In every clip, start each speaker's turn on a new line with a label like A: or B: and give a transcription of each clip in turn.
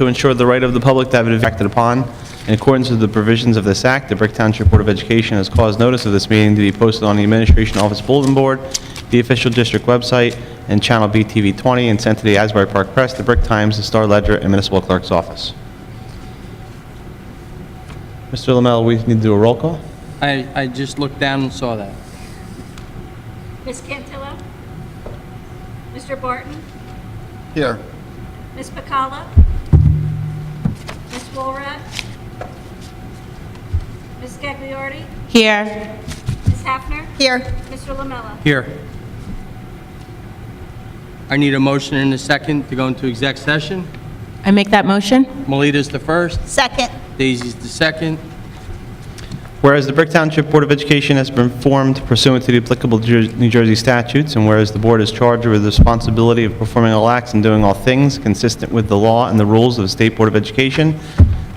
A: to ensure the right of the public to have it acted upon. In accordance with the provisions of this act, the Brick Township Board of Education has caused notice of this meeting to be posted on the Administration Office Bulletin Board, the official district website, and Channel BTV 20, and sent to the Asbury Park Press, the Brick Times, the Star Ledger, and Municipal Clerk's Office. Mr. Lamel, we need to do a roll call.
B: I just looked down and saw that.
C: Ms. Cantillo? Mr. Barton?
D: Here.
C: Ms. Pacala? Ms. Walrat? Ms. Gagliardi?
E: Here.
C: Ms. Hafner?
E: Here.
C: Mr. Lamella?
B: Here. I need a motion and a second to go into exec session.
E: I make that motion?
B: Melita's the first,
E: Second.
B: Daisy's the second.
A: Whereas the Brick Township Board of Education has been formed pursuant to the applicable New Jersey statutes, and whereas the board is charged with the responsibility of performing all acts and doing all things consistent with the law and the rules of the State Board of Education,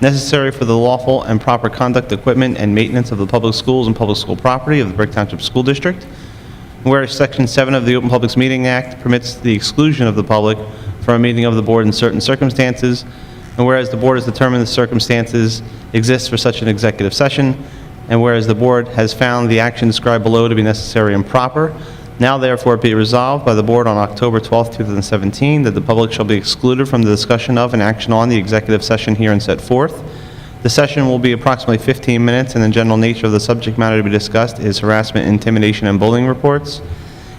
A: necessary for the lawful and proper conduct, equipment, and maintenance of the public schools and public school property of the Brick Township School District, and whereas Section 7 of the Open Publics Meeting Act permits the exclusion of the public from a meeting of the board in certain circumstances, and whereas the board has determined the circumstances exist for such an executive session, and whereas the board has found the action described below to be necessary and proper, now therefore be it resolved by the board on October 12, 2017, that the public shall be excluded from the discussion of and action on the executive session herein set forth. The session will be approximately 15 minutes, and the general nature of the subject matter to be discussed is harassment, intimidation, and bullying reports.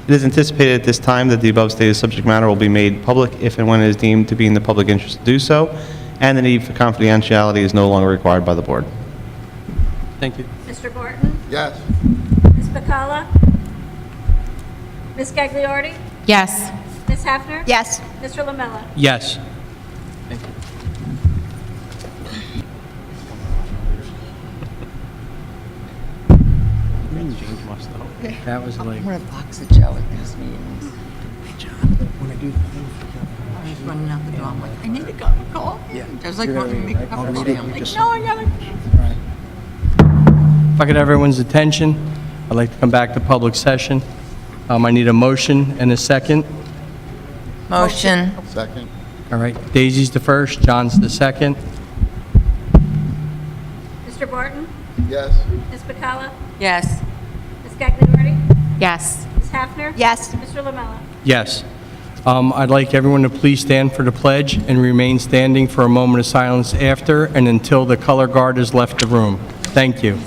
A: It is anticipated at this time that the above stated subject matter will be made public if and when it is deemed to be in the public interest to do so, and the need for confidentiality is no longer required by the board.
B: Thank you.
C: Mr. Barton?
D: Yes.
C: Ms. Pacala? Ms. Gagliardi?
E: Yes.
C: Ms. Hafner?
E: Yes.
C: Mr. Lamella?
B: Yes. Thank you. That was like,
E: I'm gonna box of Joe at these meetings. Hey, John, when I do the thing, I was running out the door, I'm like, I need to go call. Yeah. Joe's like, want me to make a cup of tea? I'm like, no, I gotta.
B: if I could have everyone's attention, I'd like to come back to public session. I need a motion and a second.
E: Motion.
D: Second.
B: All right, Daisy's the first, John's the second.
C: Mr. Barton?
D: Yes.
C: Ms. Pacala?
E: Yes.
C: Ms. Gagliardi?
E: Yes.
C: Ms. Hafner?
E: Yes.
C: Mr. Lamella?
B: Yes. I'd like everyone to please stand for the pledge and remain standing for a moment of silence after and until the color guard has left the room. Thank you.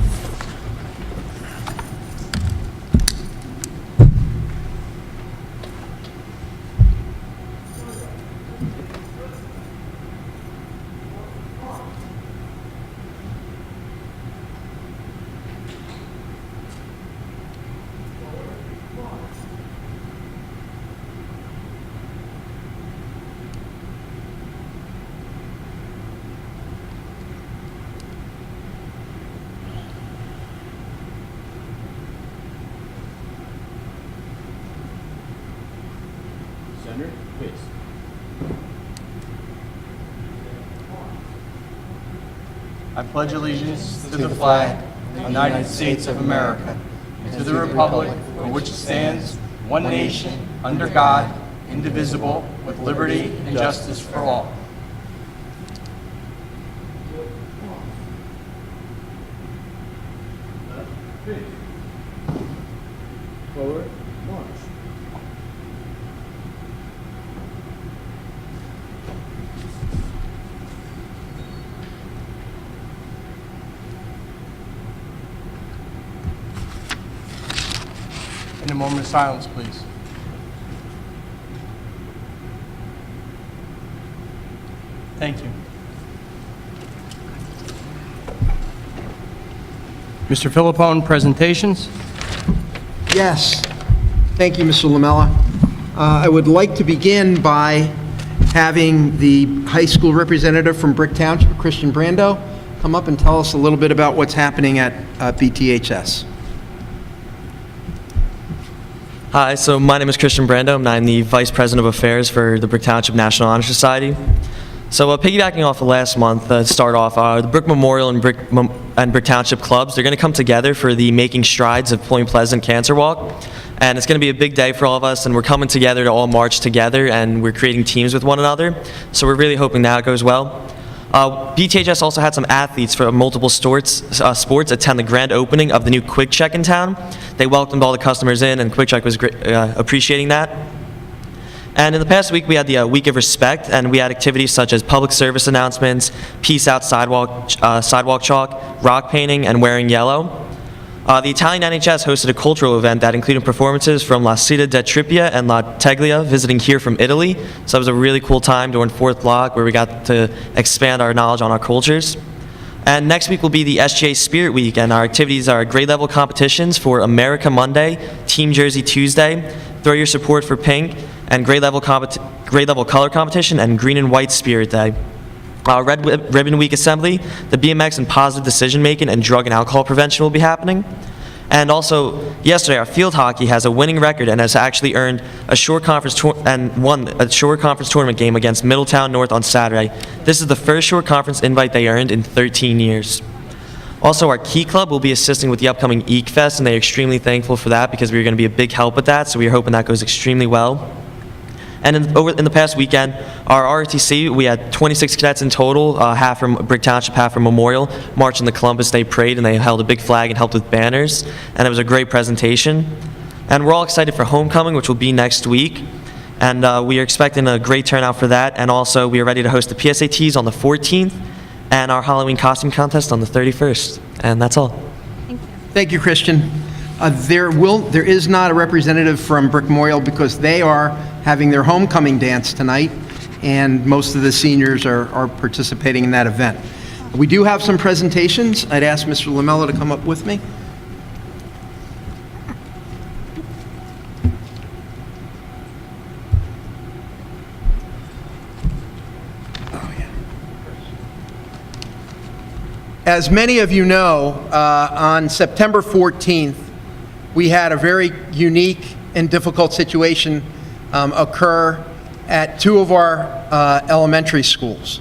A: Senator, please.
B: I pledge allegiance to the flag of the United States of America and to the republic for which it stands, one nation, under God, indivisible, with liberty and justice for all.
A: Forward, march.
B: In a moment of silence, please. Thank you. Mr. Philippone, presentations?
F: Yes. Thank you, Mr. Lamella. I would like to begin by having the high school representative from Brick Township, Christian Brando, come up and tell us a little bit about what's happening at BTHS.
G: Hi, so my name is Christian Brando, and I'm the Vice President of Affairs for the Brick Township National Honor Society. So piggybacking off of last month, to start off, the Brick Memorial and Brick Township clubs, they're going to come together for the Making Strides of Point Pleasant Cancer Walk. And it's going to be a big day for all of us, and we're coming together to all march together, and we're creating teams with one another. So we're really hoping that goes well. BTHS also had some athletes from multiple sports attend the grand opening of the new Quick Check in town. They welcomed all the customers in, and Quick Check was appreciating that. And in the past week, we had the Week of Respect, and we had activities such as public service announcements, Peace Out sidewalk chalk, rock painting, and wearing yellow. The Italian NHS hosted a cultural event that included performances from La Città de Trippier and La Teglia visiting here from Italy. So it was a really cool time during 4th block where we got to expand our knowledge on our cultures. And next week will be the SGA Spirit Week, and our activities are grade level competitions for America Monday, Team Jersey Tuesday, Throw Your Support for Pink, and grade level color competition, and Green and White Spirit Day. Red Ribbon Week Assembly, the BMX and positive decision making and drug and alcohol prevention will be happening. And also, yesterday, our field hockey has a winning record and has actually earned a short conference won a short conference tournament game against Middletown North on Saturday. This is the first short conference invite they earned in 13 years. Also, our Key Club will be assisting with the upcoming Eek Fest, and they're extremely thankful for that because we're going to be a big help with that, so we're hoping that goes extremely well. And in the past weekend, our ROTC, we had 26 cadets in total, half from Brick Township, half from Memorial, marching the Columbus Day Parade, and they held a big flag and helped with banners, and it was a great presentation. And we're all excited for homecoming, which will be next week, and we are expecting a great turnout for that, and also we are ready to host the PSATs on the 14th, and our Halloween costume contest on the 31st, and that's all.
F: Thank you, Christian. There is not a representative from Brick Memorial because they are having their homecoming dance tonight, and most of the seniors are participating in that event. We do have some presentations. I'd ask Mr. Lamella to come up with me. As many of you know, on September 14th, we had a very unique and difficult situation occur at two of our elementary schools,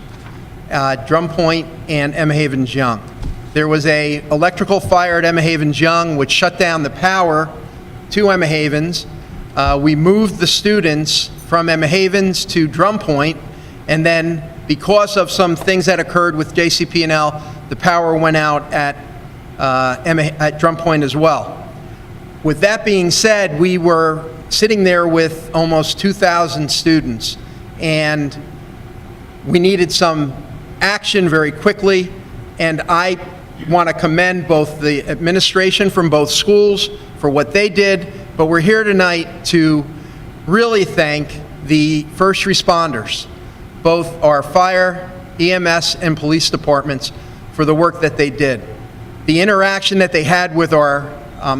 F: Drum Point and Emma Havens Young. There was an electrical fire at Emma Havens Young which shut down the power to Emma Havens. We moved the students from Emma Havens to Drum Point, and then because of some things that occurred with JCP&L, the power went out at Drum Point as well. With that being said, we were sitting there with almost 2,000 students, and we needed some action very quickly, and I want to commend both the administration from both schools for what they did, but we're here tonight to really thank the first responders, both our fire, EMS, and police departments, for the work that they did. The interaction that they had with our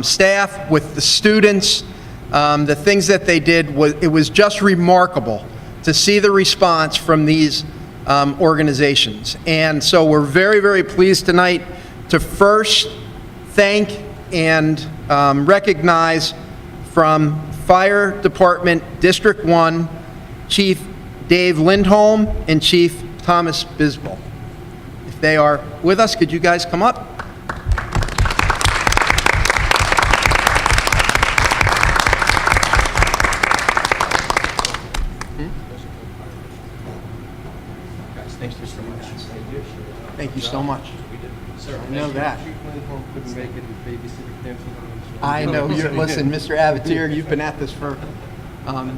F: staff, with the students, the things that they did, it was just remarkable to see the response from these organizations. And so we're very, very pleased tonight to first thank and recognize from Fire Department District 1, Chief Dave Lindholm and Chief Thomas Bisbal. If they are with us, could you guys come up? Thank you so much. I know that. I know. Listen, Mr. Avatier, you've been at this for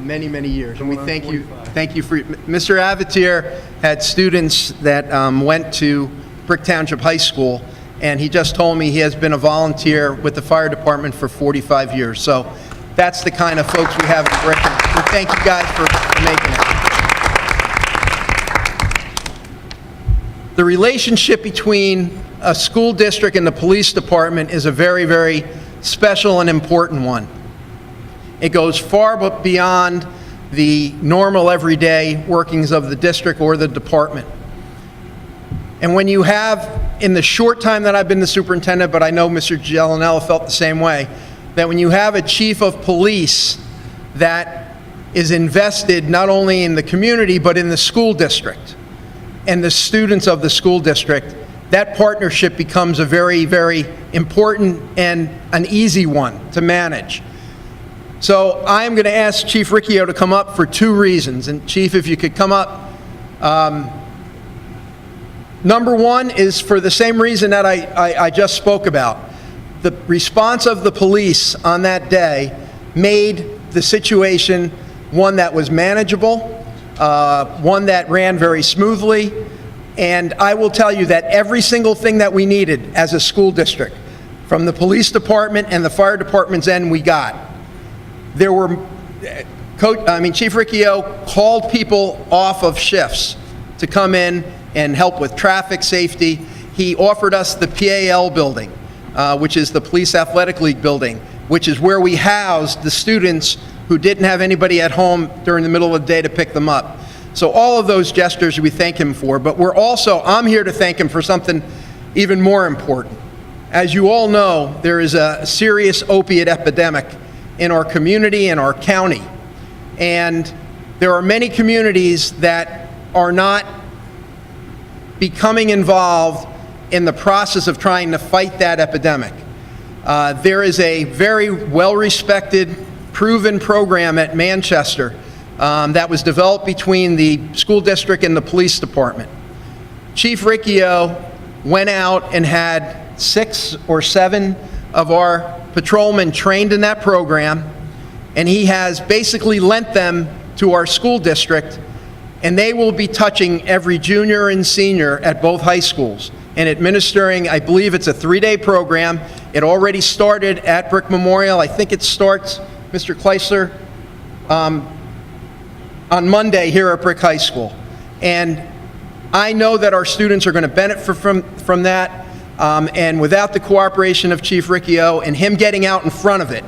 F: many, many years, and we thank you. Thank you for Mr. Avatier had students that went to Brick Township High School, and he just told me he has been a volunteer with the fire department for 45 years. So that's the kind of folks we have in Brick. And thank you guys for making it. The relationship between a school district and the police department is a very, very special and important one. It goes far beyond the normal everyday workings of the district or the department. And when you have, in the short time that I've been the superintendent, but I know Mr. Gialinella felt the same way, that when you have a chief of police that is invested not only in the community, but in the school district and the students of the school district, that partnership becomes a very, very important and an easy one to manage. So I'm going to ask Chief Riccio to come up for two reasons. And Chief, if you could come up. Number one is for the same reason that I just spoke about. The response of the police on that day made the situation one that was manageable, one that ran very smoothly, and I will tell you that every single thing that we needed as a school district, from the police department and the fire department's end, we got. There were, Chief Riccio called people off of shifts to come in and help with traffic safety. He offered us the PAL building, which is the Police Athletic League building, which is where we housed the students who didn't have anybody at home during the middle of the day to pick them up. So all of those gestures we thank him for, but I'm here to thank him for something even more important. As you all know, there is a serious opiate epidemic in our community and our county. And there are many communities that are not becoming involved in the process of trying to fight that epidemic. There is a very well-respected, proven program at Manchester that was developed between the school district and the police department. Chief Riccio went out and had 6 or 7 of our patrolmen trained in that program, and he has basically lent them to our school district, and they will be touching every junior and senior at both high schools and administering, I believe it's a 3-day program. It already started at Brick Memorial. I think it starts, Mr. Kleisler, on Monday here at Brick High School. And I know that our students are going to benefit from that, and without the cooperation of Chief Riccio and him getting out in front of it,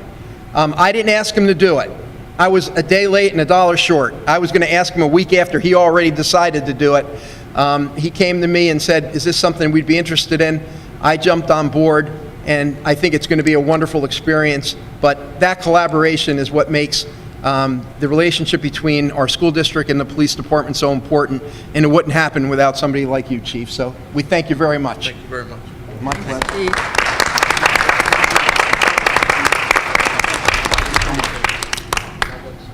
F: I didn't ask him to do it. I was a day late and $1 short. I was going to ask him a week after he already decided to do it. He came to me and said, is this something we'd be interested in? I jumped on board, and I think it's going to be a wonderful experience. But that collaboration is what makes the relationship between our school district and the police department so important, and it wouldn't happen without somebody like you, Chief. So we thank you very much.
B: Thank you very much.
F: My pleasure.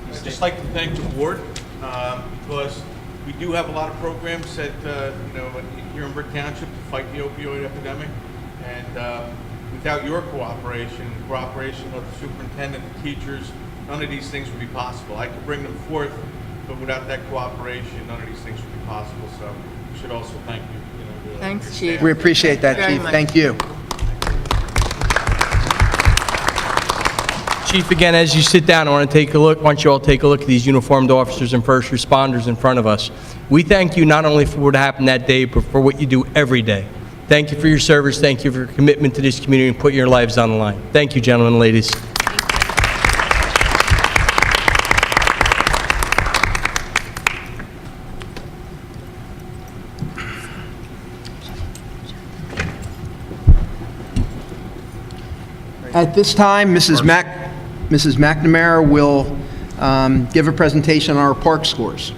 D: I'd just like to thank the board because we do have a lot of programs that, here in Brick Township to fight the opioid epidemic. And without your cooperation of the superintendent, the teachers, none of these things would be possible. I could bring them forth, but without that cooperation, none of these things would be possible. So we should also thank you.
E: Thanks, Chief.
F: We appreciate that,
E: Very
F: Chief.
E: much.
F: Thank you.
B: Chief, again, as you sit down, I want you all to take a look at these uniformed officers and first responders in front of us. We thank you not only for what happened that day, but for what you do every day. Thank you for your service. Thank you for your commitment to this community and putting your lives on the line. Thank you, gentlemen and ladies.
F: At this time, Mrs. McNamara will give a presentation on our park scores.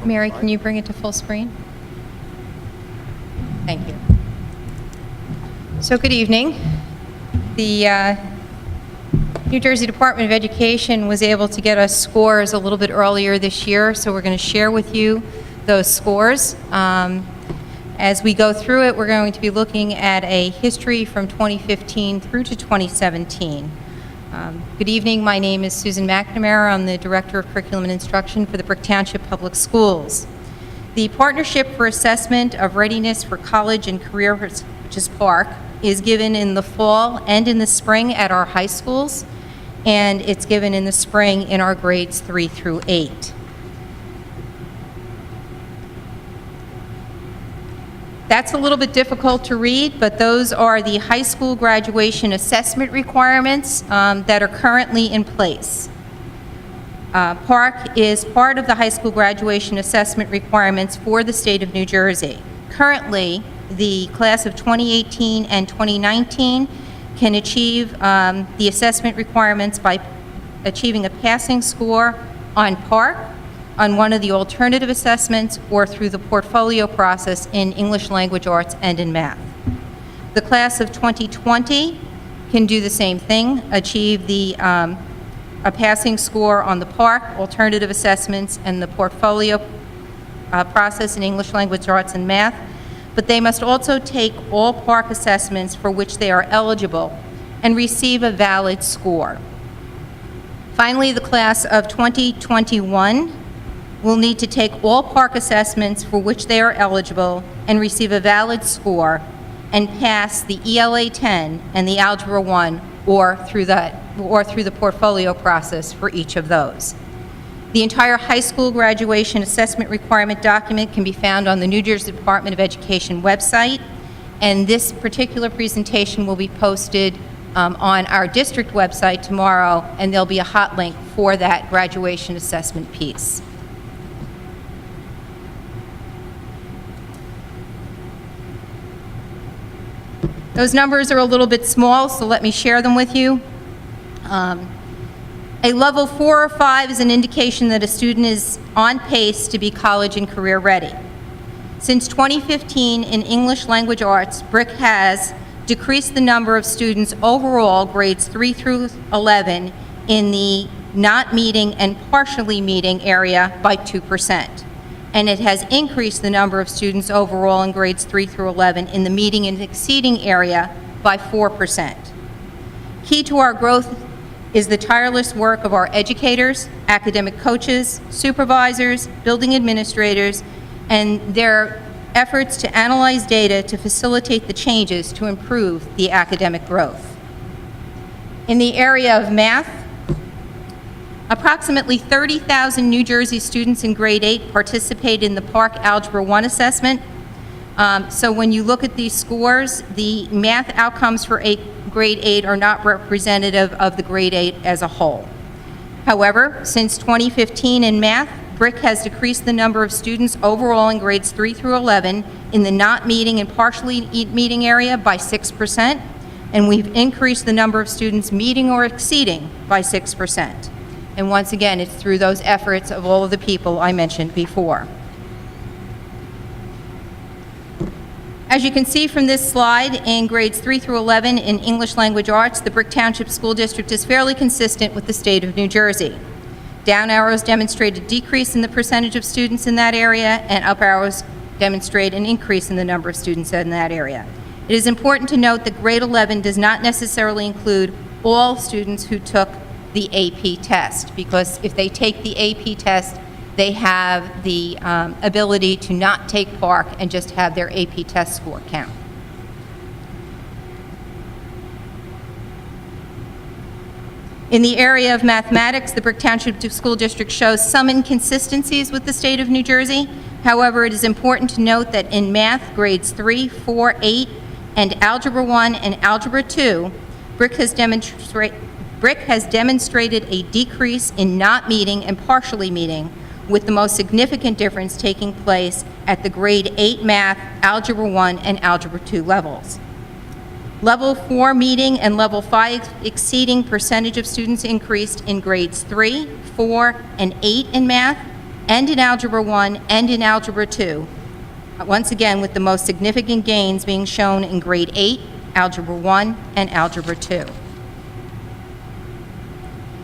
H: Mary, can you bring it to full screen? Thank you. So good evening. The New Jersey Department of Education was able to get us scores a little bit earlier this year, so we're going to share with you those scores. As we go through it, we're going to be looking at a history from 2015 through to 2017. Good evening, my name is Susan McNamara. I'm the Director of Curriculum and Instruction for the Brick Township Public Schools. The Partnership for Assessment of Readiness for College and Career, which is PARC, is given in the fall and in the spring at our high schools, and it's given in the spring in our grades 3 through 8. That's a little bit difficult to read, but those are the high school graduation assessment requirements that are currently in place. PARC is part of the high school graduation assessment requirements for the state of New Jersey. Currently, the class of 2018 and 2019 can achieve the assessment requirements by achieving a passing score on PARC, on one of the alternative assessments, or through the portfolio process in English Language Arts and in math. The class of 2020 can do the same thing, achieve a passing score on the PARC, alternative assessments, and the portfolio process in English Language Arts and math, but they must also take all PARC assessments for which they are eligible and receive a valid score. Finally, the class of 2021 will need to take all PARC assessments for which they are eligible and receive a valid score and pass the ELA 10 and the Algebra 1 or through the portfolio process for each of those. The entire high school graduation assessment requirement document can be found on the New Jersey Department of Education website, and this particular presentation will be posted on our district website tomorrow, and there'll be a hot link for that graduation assessment piece. Those numbers are a little bit small, so let me share them with you. A level 4 or 5 is an indication that a student is on pace to be college and career ready. Since 2015, in English Language Arts, BRIC has decreased the number of students overall, grades 3 through 11, in the not meeting and partially meeting area by 2%. And it has increased the number of students overall in grades 3 through 11 in the meeting and exceeding area by 4%. Key to our growth is the tireless work of our educators, academic coaches, supervisors, building administrators, and their efforts to analyze data to facilitate the changes to improve the academic growth. In the area of math, approximately 30,000 New Jersey students in grade 8 participate in the PARC Algebra 1 assessment. So when you look at these scores, the math outcomes for grade 8 are not representative of the grade 8 as a whole. However, since 2015 in math, BRIC has decreased the number of students overall in grades 3 through 11 in the not meeting and partially meeting area by 6%, and we've increased the number of students meeting or exceeding by 6%. And once again, it's through those efforts of all of the people I mentioned before. As you can see from this slide, in grades 3 through 11 in English Language Arts, the BRIC Township School District is fairly consistent with the state of New Jersey. Down arrows demonstrate a decrease in the percentage of students in that area, and up arrows demonstrate an increase in the number of students in that area. It is important to note that grade 11 does not necessarily include all students who took the AP test, because if they take the AP test, they have the ability to not take PARC and just have their AP test score count. In the area of mathematics, the BRIC Township School District shows some inconsistencies with the state of New Jersey. However, it is important to note that in math, grades 3, 4, 8, and Algebra 1 and Algebra 2, BRIC has demonstrated a decrease in not meeting and partially meeting, with the most significant difference taking place at the grade 8 math, Algebra 1, and Algebra 2 levels. Level 4 meeting and level 5 exceeding percentage of students increased in grades 3, 4, and 8 in math, and in Algebra 1 and in Algebra 2. Once again, with the most significant gains being shown in grade 8, Algebra 1, and Algebra 2.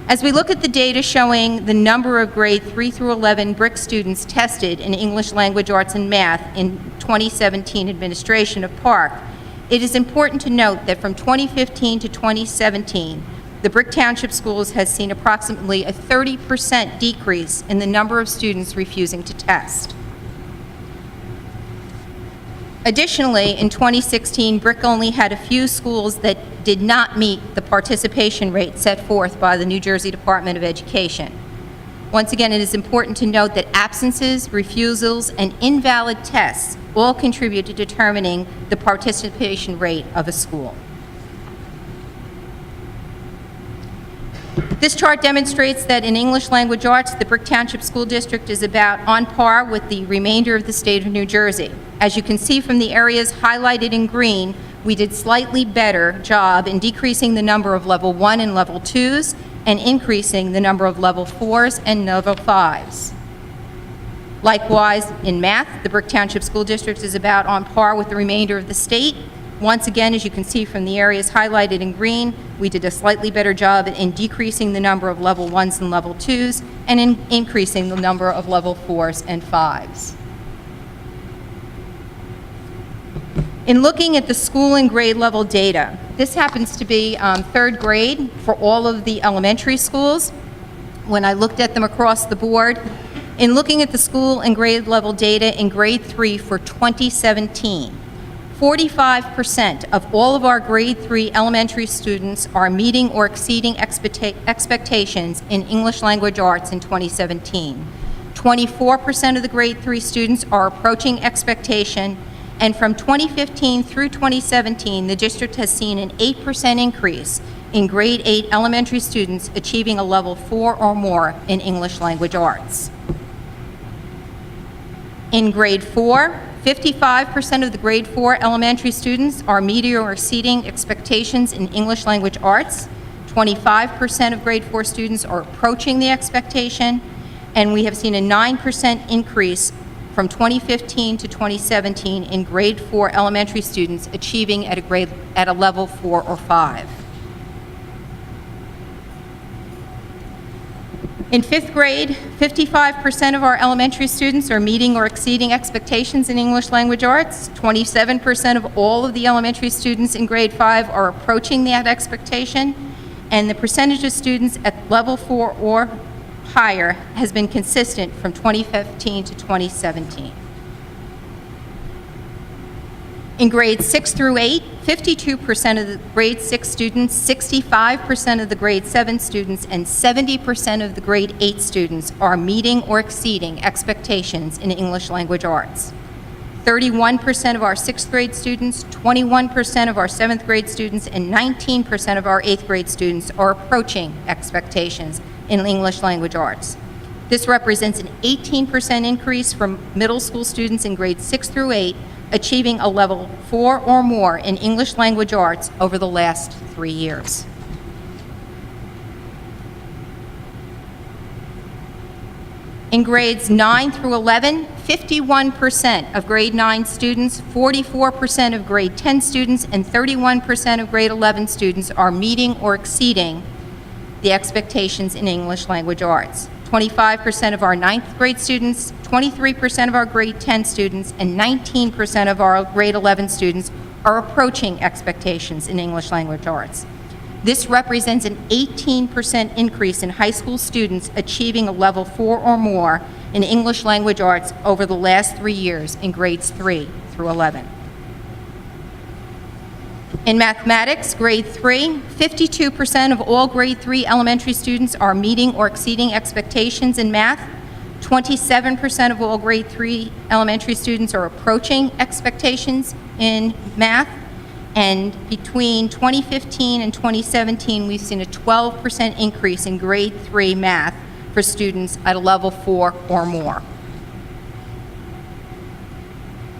H: As we look at the data showing the number of grade 3 through 11 BRIC students tested in English Language Arts and Math in 2017 administration of PARC, it is important to note that from 2015 to 2017, the BRIC Township Schools has seen approximately a 30% decrease in the number of students refusing to test. Additionally, in 2016, BRIC only had a few schools that did not meet the participation rate set forth by the New Jersey Department of Education. Once again, it is important to note that absences, refusals, and invalid tests all contribute to determining the participation rate of a school. This chart demonstrates that in English Language Arts, the Brick Township School District is about on par with the remainder of the state of New Jersey. As you can see from the areas highlighted in green, we did slightly better job in decreasing the number of level 1 and level 2s and increasing the number of level 4s and level 5s. Likewise, in math, the Brick Township School District is about on par with the remainder of the state. Once again, as you can see from the areas highlighted in green, we did a slightly better job in decreasing the number of level 1s and level 2s and in increasing the number of level 4s and 5s. In looking at the school and grade level data, this happens to be third grade for all of the elementary schools. When I looked at them across the board, in looking at the school and grade level data in grade 3 for 2017, 45% of all of our grade 3 elementary students are meeting or exceeding expectations in English Language Arts in 2017. 24% of the grade 3 students are approaching expectation, and from 2015 through 2017, the district has seen an 8% increase in grade 8 elementary students achieving a level 4 or more in English Language Arts. In grade 4, 55% of the grade 4 elementary students are meeting or exceeding expectations in English Language Arts. 25% of grade 4 students are approaching the expectation, and we have seen a 9% increase from 2015 to 2017 in grade 4 elementary students achieving at a level 4 or 5. In 5th grade, 55% of our elementary students are meeting or exceeding expectations in English Language Arts. 27% of all of the elementary students in grade 5 are approaching that expectation, and the percentage of students at level 4 or higher has been consistent from 2015 to 2017. In grades 6 through 8, 52% of the grade 6 students, 65% of the grade 7 students, and 70% of the grade 8 students are meeting or exceeding expectations in English Language Arts. 31% of our 6th grade students, 21% of our 7th grade students, and 19% of our 8th grade students are approaching expectations in English Language Arts. This represents an 18% increase from middle school students in grades 6 through 8, achieving a level 4 or more in English Language Arts over the last 3 years. In grades 9 through 11, 51% of grade 9 students, 44% of grade 10 students, and 31% of grade 11 students are meeting or exceeding the expectations in English Language Arts. 25% of our 9th grade students, 23% of our grade 10 students, and 19% of our grade 11 students are approaching expectations in English Language Arts. This represents an 18% increase in high school students achieving a level 4 or more in English Language Arts over the last 3 years in grades 3 through 11. In mathematics, grade 3, 52% of all grade 3 elementary students are meeting or exceeding expectations in math. 27% of all grade 3 elementary students are approaching expectations in math. And between 2015 and 2017, we've seen a 12% increase in grade 3 math for students at a level 4 or more.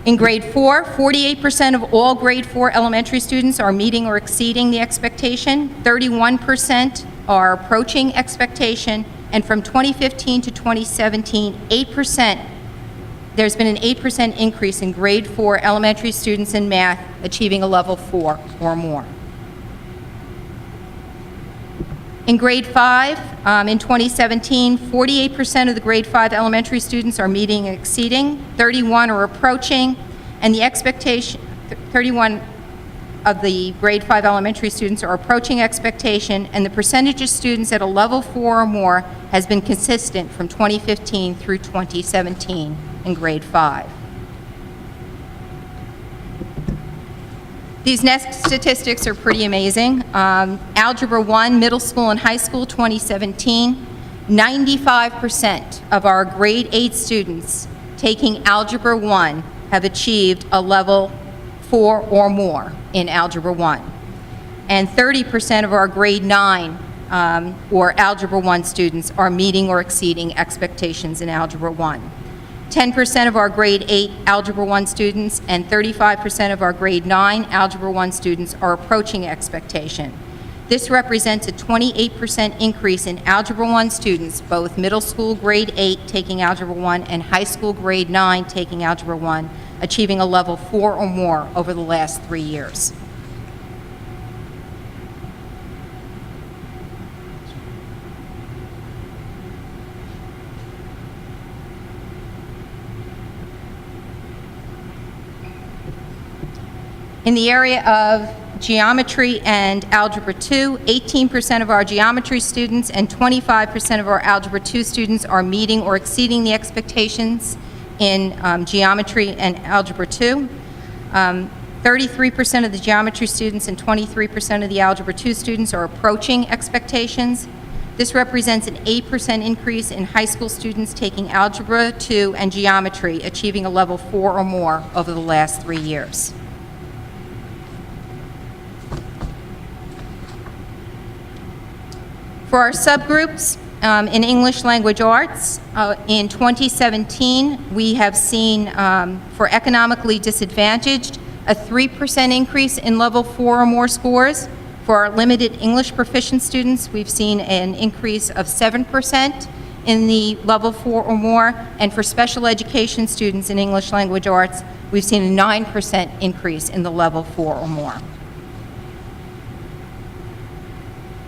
H: In grade 4, 48% of all grade 4 elementary students are meeting or exceeding the expectation. 31% are approaching expectation. And from 2015 to 2017, there's been an 8% increase in grade 4 elementary students in math achieving a level 4 or more. In grade 5, in 2017, 48% of the grade 5 elementary students are meeting and exceeding, 31 are approaching, and the expectation, 31 of the grade 5 elementary students are approaching expectation, and the percentage of students at a level 4 or more has been consistent from 2015 through 2017 in grade 5. These next statistics are pretty amazing. Algebra 1, middle school and high school, 2017, 95% of our grade 8 students taking Algebra 1 have achieved a level 4 or more in Algebra 1. And 30% of our grade 9 or Algebra 1 students are meeting or exceeding expectations in Algebra 1. 10% of our Grade 8 Algebra 1 students and 35% of our Grade 9 Algebra 1 students are approaching expectation. This represents a 28% increase in Algebra 1 students, both middle school Grade 8 taking Algebra 1 and high school Grade 9 taking Algebra 1, achieving a level 4 or more over the last 3 years. In the area of geometry and Algebra 2, 18% of our geometry students and 25% of our Algebra 2 students are meeting or exceeding the expectations in geometry and Algebra 2. 33% of the geometry students and 23% of the Algebra 2 students are approaching expectations. This represents an 8% increase in high school students taking Algebra 2 and geometry, achieving a level 4 or more over the last 3 years. For our subgroups, in English Language Arts, in 2017, we have seen, for economically disadvantaged, a 3% increase in level 4 or more scores. For our limited English proficient students, we've seen an increase of 7% in the level 4 or more, and for special education students in English Language Arts, we've seen a 9% increase in the level 4 or more.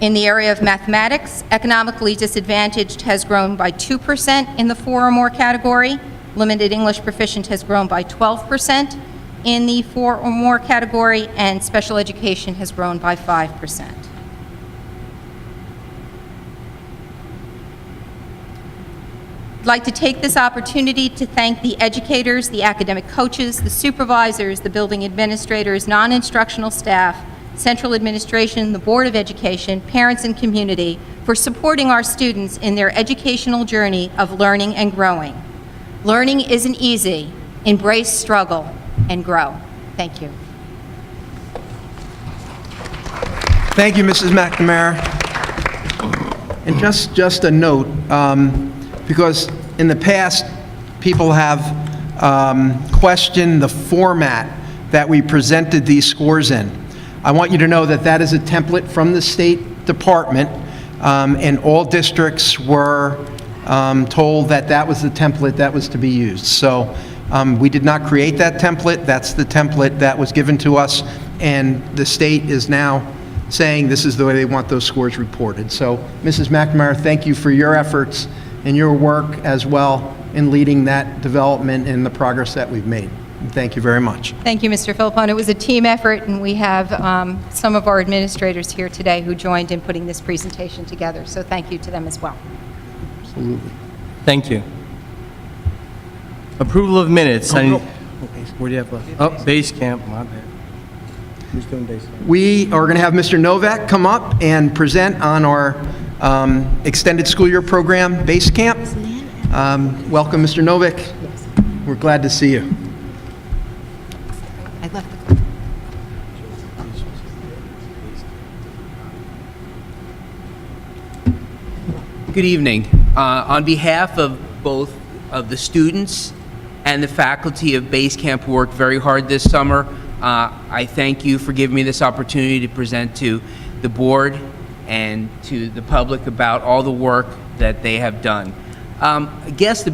H: In the area of mathematics, economically disadvantaged has grown by 2% in the 4 or more category. Limited English proficient has grown by 12% in the 4 or more category, and special education has grown by 5%. I'd like to take this opportunity to thank the educators, the academic coaches, the supervisors, the building administrators, non-instructional staff, Central Administration, the Board of Education, parents, and community for supporting our students in their educational journey of learning and growing. Learning isn't easy. Embrace struggle and grow. Thank you.
F: Thank you, Mrs. McNamara. And just a note, because in the past, people have questioned the format that we presented these scores in. I want you to know that that is a template from the State Department, and all districts were told that that was the template that was to be used. So we did not create that template. That's the template that was given to us, and the state is now saying this is the way they want those scores reported. So, Mrs. McNamara, thank you for your efforts and your work as well in leading that development and the progress that we've made. Thank you very much.
H: Thank you, Mr. Philippone. It was a team effort, and we have some of our administrators here today who joined in putting this presentation together, so thank you to them as well.
F: Absolutely.
B: Thank you. Approval of minutes.
F: No.
B: Where do you have left? Oh, base camp, my bad. Who's doing base camp?
F: We are going to have Mr. Novak come up and present on our extended school year program, Base Camp. Welcome, Mr. Novak. We're glad to see you.
H: I left the...
I: Good evening. On behalf of both of the students and the faculty of Base Camp who worked very hard this summer, I thank you for giving me this opportunity to present to the board and to the public about all the work that they have done. I guess the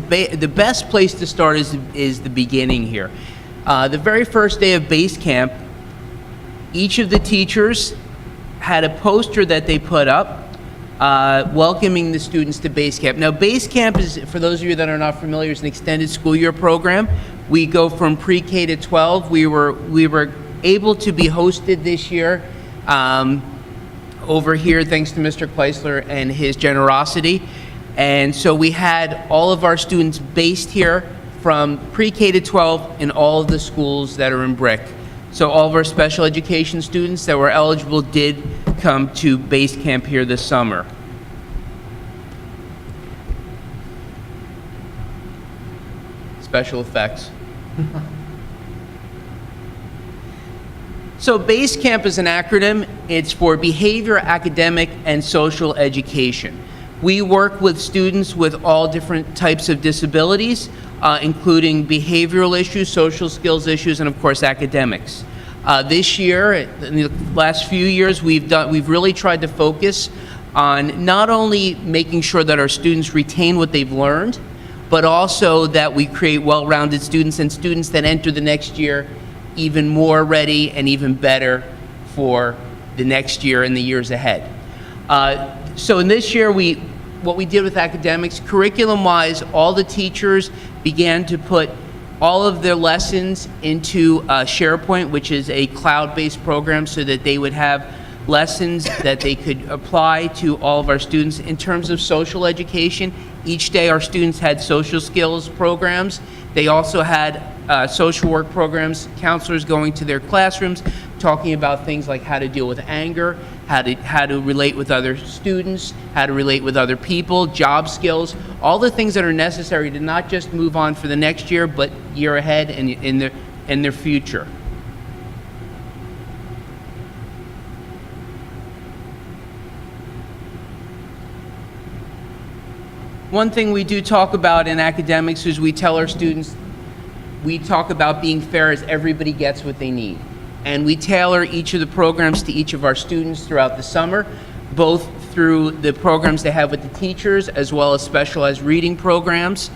I: best place to start is the beginning here. The very first day of Base Camp, each of the teachers had a poster that they put up welcoming the students to Base Camp. Now, Base Camp is, for those of you that are not familiar, is an extended school year program. We go from pre-K to 12. We were able to be hosted this year over here thanks to Mr. Kleisler and his generosity. And so we had all of our students based here from pre-K to 12 in all of the schools that are in Brick. So all of our special education students that were eligible did come to Base Camp here this summer. Special effects. So BASE Camp is an acronym. It's for Behavior, Academic, and Social Education. We work with students with all different types of disabilities, including behavioral issues, social skills issues, and of course academics. This year, in the last few years, we've really tried to focus on not only making sure that our students retain what they've learned, but also that we create well-rounded students and students that enter the next year even more ready and even better for the next year and the years ahead. So in this year, what we did with academics, curriculum-wise, all the teachers began to put all of their lessons into SharePoint, which is a cloud-based program, so that they would have lessons that they could apply to all of our students. In terms of social education, each day our students had social skills programs. They also had social work programs, counselors going to their classrooms, talking about things like how to deal with anger, how to relate with other students, how to relate with other people, job skills, all the things that are necessary to not just move on for the next year, but year ahead and in their future. One thing we do talk about in academics is we tell our students, we talk about being fair as everybody gets what they need. And we tailor each of the programs to each of our students throughout the summer, both through the programs they have with the teachers as well as specialized reading programs.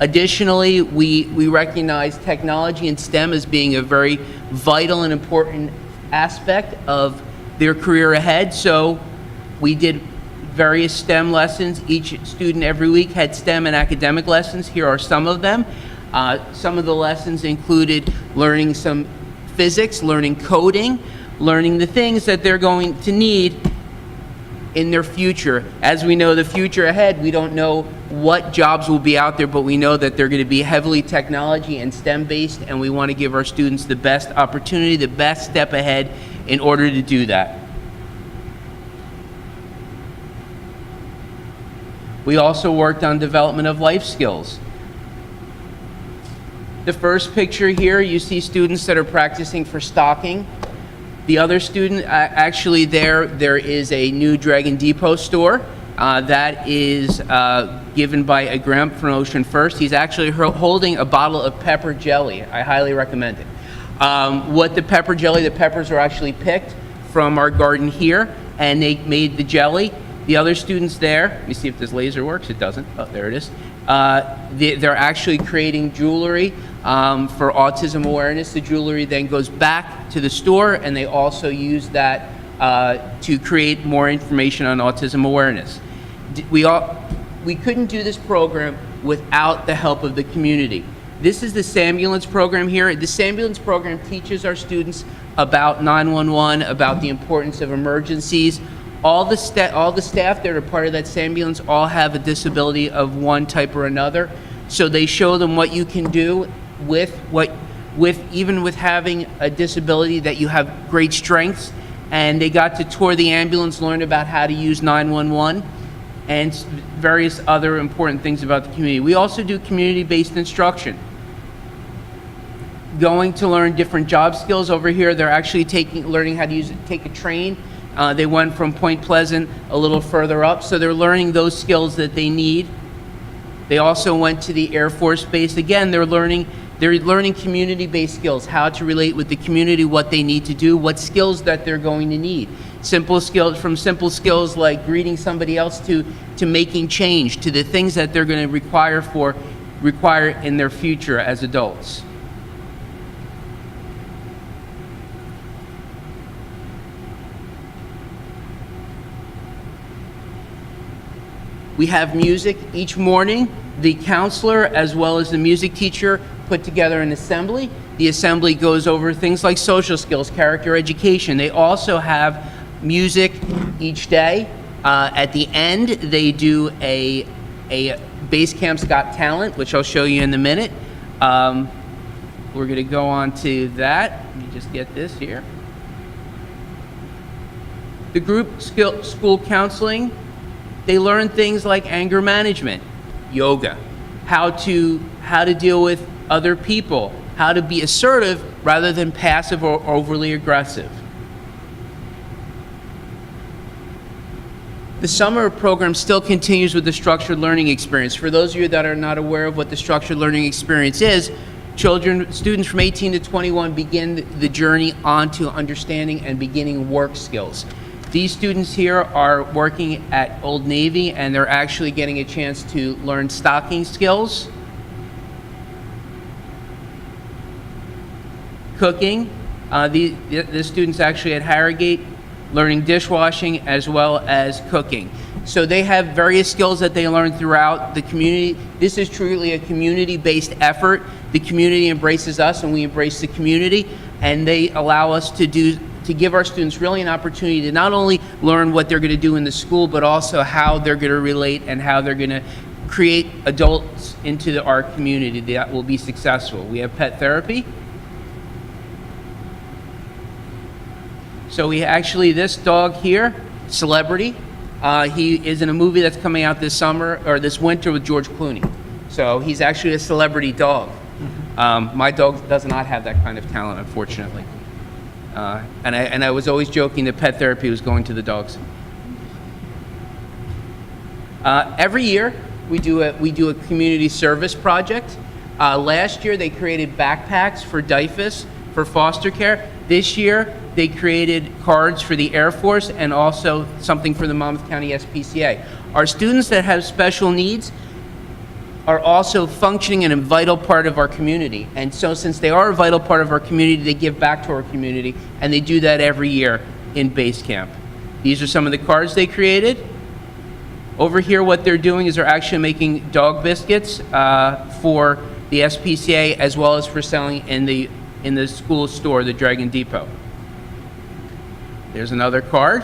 I: Additionally, we recognize technology and STEM as being a very vital and important aspect of their career ahead. So we did various STEM lessons. Each student every week had STEM and academic lessons. Here are some of them. Some of the lessons included learning some physics, learning coding, learning the things that they're going to need in their future. As we know the future ahead, we don't know what jobs will be out there, but we know that they're going to be heavily technology and STEM based, and we want to give our students the best opportunity, the best step ahead in order to do that. We also worked on development of life skills. The first picture here, you see students that are practicing for stocking. The other student, actually there is a new Dragon Depot store that is given by a grant from Ocean First. He's actually holding a bottle of pepper jelly. I highly recommend it. What the pepper jelly, the peppers are actually picked from our garden here, and they made the jelly. The other students there, let me see if this laser works. It doesn't. Oh, there it is. They're actually creating jewelry for autism awareness. The jewelry then goes back to the store, and they also use that to create more information on autism awareness. We couldn't do this program without the help of the community. This is the Sambulance program here. The Sambulance program teaches our students about 911, about the importance of emergencies. All the staff that are part of that Sambulance all have a disability of one type or another. So they show them what you can do even with having a disability, that you have great strengths. And they got to tour the ambulance, learn about how to use 911 and various other important things about the community. We also do community-based instruction. Going to learn different job skills. Over here, they're actually learning how to take a train. They went from Point Pleasant a little further up, so they're learning those skills that they need. They also went to the Air Force Base. Again, they're learning community-based skills, how to relate with the community, what they need to do, what skills that they're going to need. Simple skills like greeting somebody else to making change, to the things that they're going to require in their future as adults. We have music each morning. The counselor as well as the music teacher put together an assembly. The assembly goes over things like social skills, character education. They also have music each day. At the end, they do a Base Camp's Got Talent, which I'll show you in a minute. We're going to go on to that. Let me just get this here. The group school counseling. They learn things like anger management, yoga, how to deal with other people, how to be assertive rather than passive or overly aggressive. The summer program still continues with the structured learning experience. For those of you that are not aware of what the structured learning experience is, students from 18 to 21 begin the journey onto understanding and beginning work skills. These students here are working at Old Navy, and they're actually getting a chance to learn stocking skills, cooking. The students actually at Harrogate learning dishwashing as well as cooking. So they have various skills that they learn throughout the community. This is truly a community-based effort. The community embraces us and we embrace the community, and they allow us to give our students really an opportunity to not only learn what they're going to do in the school, but also how they're going to relate and how they're going to create adults into our community that will be successful. We have pet therapy. So we actually, this dog here, Celebrity, he is in a movie that's coming out this summer, or this winter, with George Clooney. So he's actually a celebrity dog. My dog does not have that kind of talent, unfortunately. And I was always joking that pet therapy was going to the dogs. Every year, we do a community service project. Last year, they created backpacks for DYFS, for foster care. This year, they created cards for the Air Force and also something for the Monmouth County SPCA. Our students that have special needs are also functioning in a vital part of our community. And so since they are a vital part of our community, they give back to our community, and they do that every year in base camp. These are some of the cards they created. Over here, what they're doing is they're actually making dog biscuits for the SPCA, as well as for selling in the school store, the Dragon Depot. There's another card.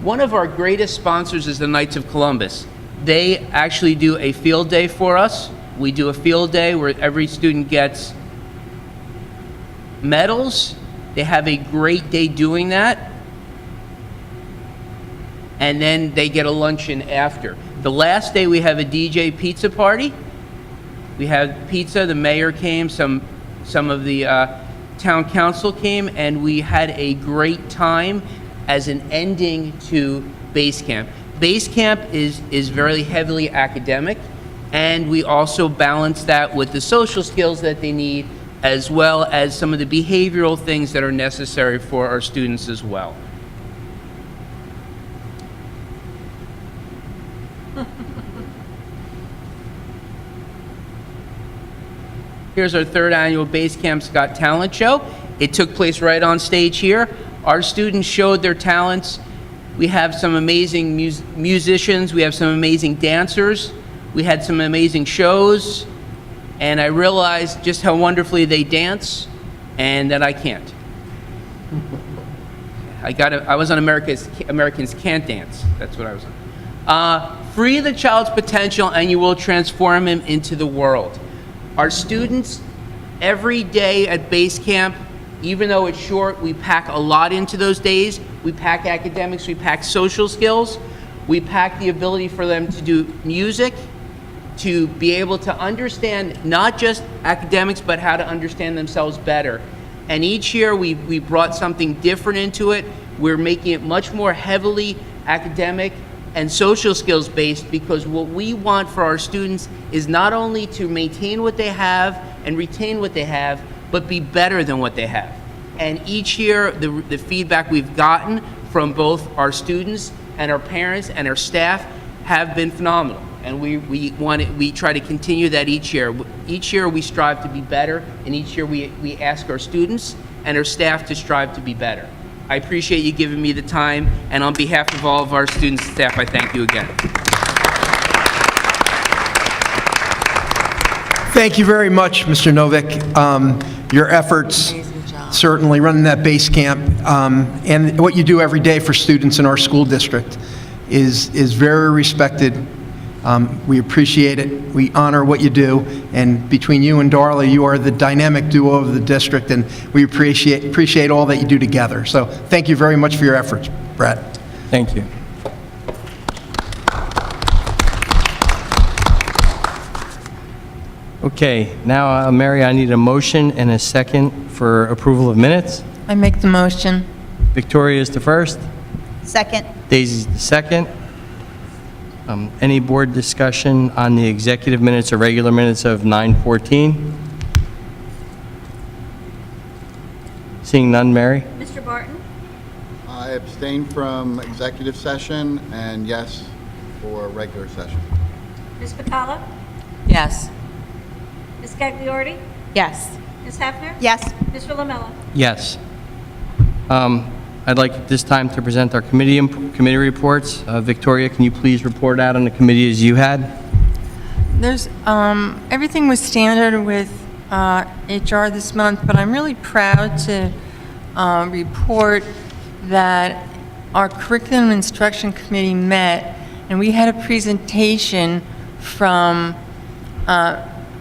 I: One of our greatest sponsors is the Knights of Columbus. They actually do a field day for us. We do a field day where every student gets medals. They have a great day doing that. And then they get a luncheon after. The last day we have a DJ pizza party. We had pizza, the mayor came, some of the town council came, and we had a great time as an ending to base camp. Base camp is very heavily academic, and we also balance that with the social skills that they need, as well as some of the behavioral things that are necessary for our students as well. Here's our third annual Base Camp's Got Talent show. It took place right on stage here. Our students showed their talents. We have some amazing musicians. We have some amazing dancers. We had some amazing shows. And I realized just how wonderfully they dance and that I can't. I was on Americans Can't Dance. That's what I was on. Free the child's potential and you will transform him into the world. Our students, every day at base camp, even though it's short, we pack a lot into those days. We pack academics, we pack social skills, we pack the ability for them to do music, to be able to understand not just academics, but how to understand themselves better. And each year we brought something different into it. We're making it much more heavily academic and social skills based, because what we want for our students is not only to maintain what they have and retain what they have, but be better than what they have. And each year, the feedback we've gotten from both our students and our parents and our staff have been phenomenal. And we try to continue that each year. Each year we strive to be better, and each year we ask our students and our staff to strive to be better. I appreciate you giving me the time, and on behalf of all of our students and staff, I thank you again.
F: Thank you very much, Mr. Novick. Your efforts, certainly running that base camp, and what you do every day for students in our school district is very respected. We appreciate it. We honor what you do. And between you and Darla, you are the dynamic duo of the district, and we appreciate all that you do together. So thank you very much for your efforts, Brett.
J: Thank you.
B: Okay, now, Mary, I need a motion and a second for approval of minutes.
E: I make the motion.
B: Victoria is the first,
H: Second.
B: Daisy's the second. Any board discussion on the executive minutes or regular minutes of 9:14? Seeing none, Mary?
C: Mr. Barton?
J: I abstain from executive session and yes for regular session.
C: Ms. Bacala?
E: Yes.
C: Ms. Gagliardi?
H: Yes.
C: Ms. Hefner?
H: Yes.
C: Mr. Lamella?
B: Yes. I'd like at this time to present our committee reports. Victoria, can you please report out on the committees you had?
E: There's, everything was standard with HR this month, but I'm really proud to report that our Curriculum Instruction Committee met, and we had a presentation from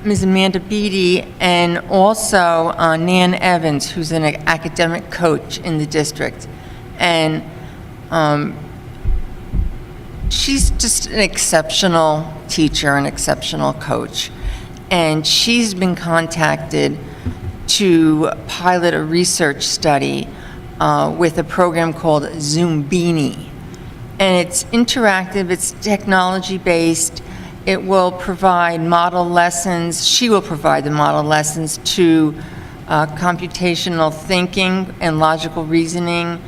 E: Ms. Amanda Beatty and also Nan Evans, who's an academic coach in the district. And she's just an exceptional teacher, an exceptional coach. And she's been contacted to pilot a research study with a program called Zoombini. And it's interactive, it's technology-based. It will provide model lessons. She will provide the model lessons to computational thinking and logical reasoning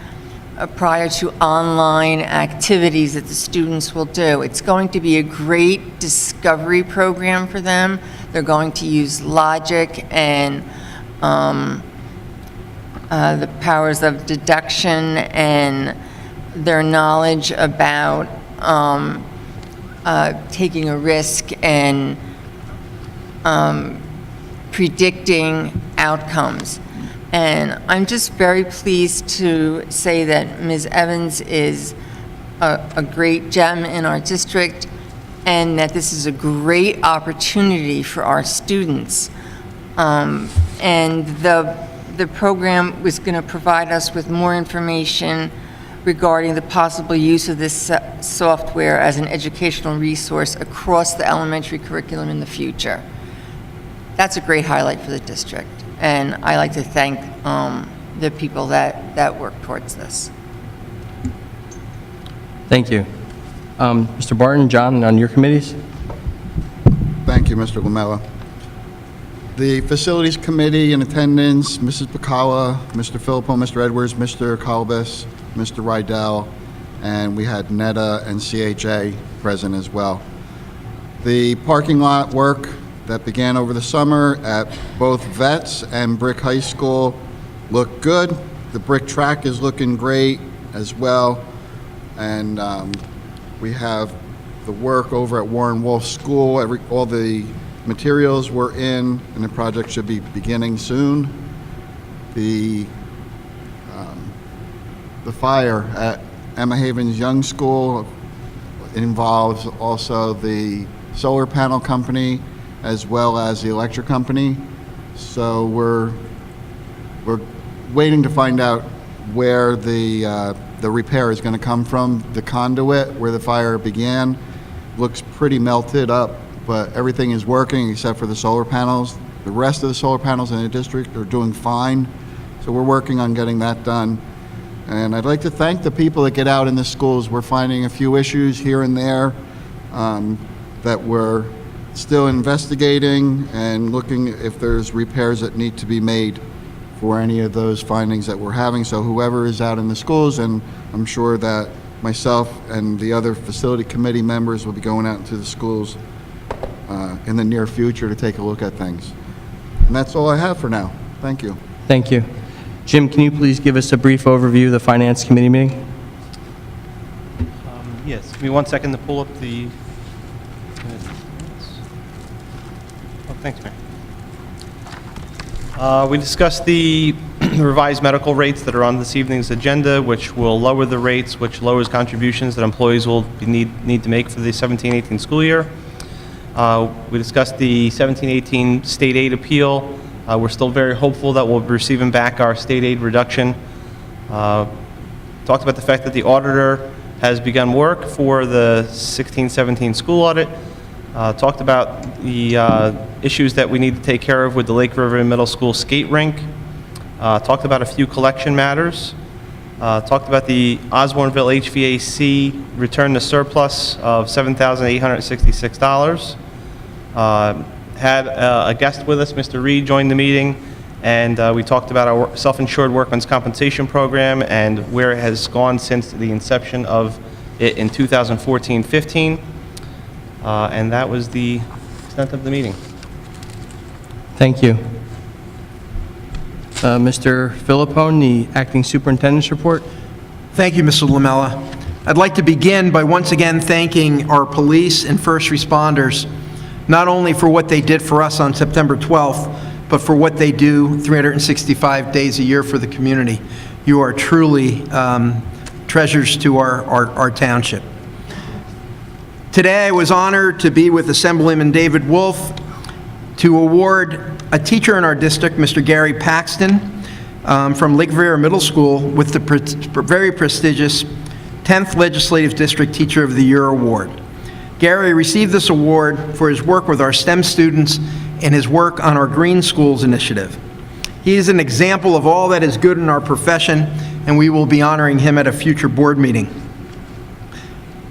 E: prior to online activities that the students will do. It's going to be a great discovery program for them. They're going to use logic and the powers of deduction and their knowledge about taking a risk and predicting outcomes. And I'm just very pleased to say that Ms. Evans is a great gem in our district and that this is a great opportunity for our students. And the program was going to provide us with more information regarding the possible use of this software as an educational resource across the elementary curriculum in the future. That's a great highlight for the district, and I like to thank the people that work towards this.
B: Thank you. Mr. Barton, John, on your committees?
J: Thank you, Mr. Lamella. The Facilities Committee in attendance, Mrs. Bacala, Mr. Filippo, Mr. Edwards, Mr. Colbus, Mr. Rydell, and we had NETA and CHA present as well. The parking lot work that began over the summer at both Vets and Brick High School looked good. The brick track is looking great as well. And we have the work over at Warren Wolf School. All the materials were in, and the project should be beginning soon. The fire at Emma Havens Young School involves also the solar panel company as well as the electric company. So we're waiting to find out where the repair is going to come from. The conduit where the fire began looks pretty melted up, but everything is working except for the solar panels. The rest of the solar panels in the district are doing fine, so we're working on getting that done. And I'd like to thank the people that get out in the schools. We're finding a few issues here and there that we're still investigating and looking if there's repairs that need to be made for any of those findings that we're having. So whoever is out in the schools, and I'm sure that myself and the other facility committee members will be going out into the schools in the near future to take a look at things. And that's all I have for now. Thank you.
B: Thank you. Jim, can you please give us a brief overview of the Finance Committee meeting?
A: Yes, give me 1 second to pull up the... Oh, thanks, Mary. We discussed the revised medical rates that are on this evening's agenda, which will lower the rates, which lowers contributions that employees will need to make for the 17-18 school year. We discussed the 17-18 state aid appeal. We're still very hopeful that we'll be receiving back our state aid reduction. Talked about the fact that the auditor has begun work for the 16-17 school audit. Talked about the issues that we need to take care of with the Lake River Middle School skate rink. Talked about a few collection matters. Talked about the Osborneville HVAC return to surplus of $7,866. Had a guest with us, Mr. Reed, joined the meeting, and we talked about our self-insured workman's compensation program and where it has gone since the inception of it in 2014-15. And that was the extent of the meeting.
K: Thank you. Mr. Philippone, the acting superintendent's report.
F: Thank you, Mr. Lamella. I'd like to begin by once again thanking our police and first responders, not only for what they did for us on September 12th, but for what they do 365 days a year for the community. You are truly treasures to our township. Today, I was honored to be with Assemblyman David Wolf to award a teacher in our district, Mr. Gary Paxton, from Lake River Middle School, with the very prestigious 10th Legislative District Teacher of the Year Award. Gary received this award for his work with our STEM students and his work on our Green Schools initiative. He is an example of all that is good in our profession, and we will be honoring him at a future board meeting.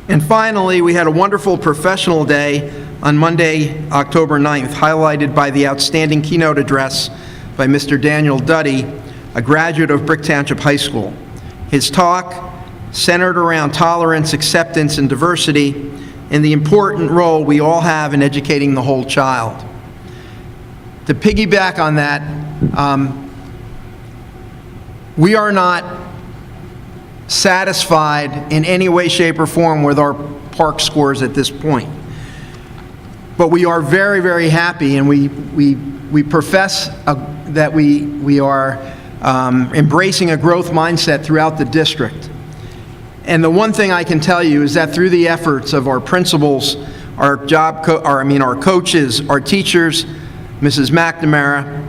F: And finally, we had a wonderful professional day on Monday, October 9th, highlighted by the outstanding keynote address by Mr. Daniel Duddy, a graduate of Brick Township High School. His talk centered around tolerance, acceptance, and diversity, and the important role we all have in educating the whole child. To piggyback on that, we are not satisfied in any way, shape, or form with our park scores at this point. But we are very, very happy, and we profess that we are embracing a growth mindset throughout the district. And the one thing I can tell you is that through the efforts of our principals, our coaches, our teachers, Mrs. McNamara,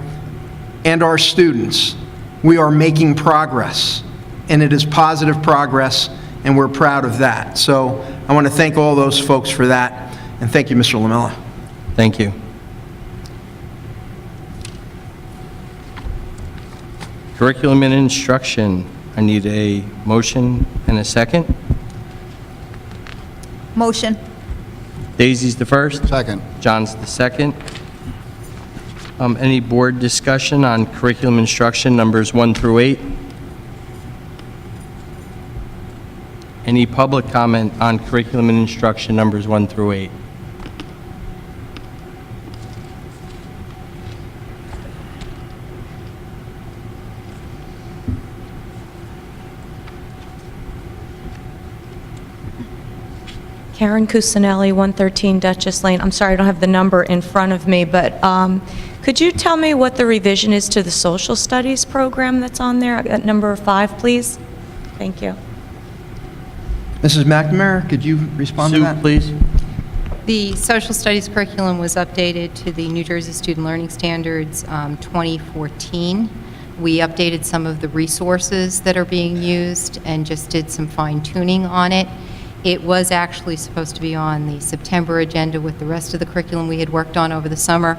F: and our students, we are making progress. And it is positive progress, and we're proud of that. So I want to thank all those folks for that, and thank you, Mr. Lamella.
K: Thank you. Curriculum and instruction. I need a motion and a second.
L: Motion.
K: Daisy's the first.
J: Second.
K: John's the second. Any board discussion on curriculum instruction numbers 1 through 8? Any public comment on curriculum and instruction numbers 1 through 8?
M: Karen Cusinelli, 113 Duchess Lane. I'm sorry, I don't have the number in front of me, but could you tell me what the revision is to the social studies program that's on there, at number 5, please? Thank you.
F: Mrs. McNamara, could you respond to
K: Sue,
F: that?
K: please.
H: The social studies curriculum was updated to the New Jersey Student Learning Standards 2014. We updated some of the resources that are being used and just did some fine tuning on it. It was actually supposed to be on the September agenda with the rest of the curriculum we had worked on over the summer,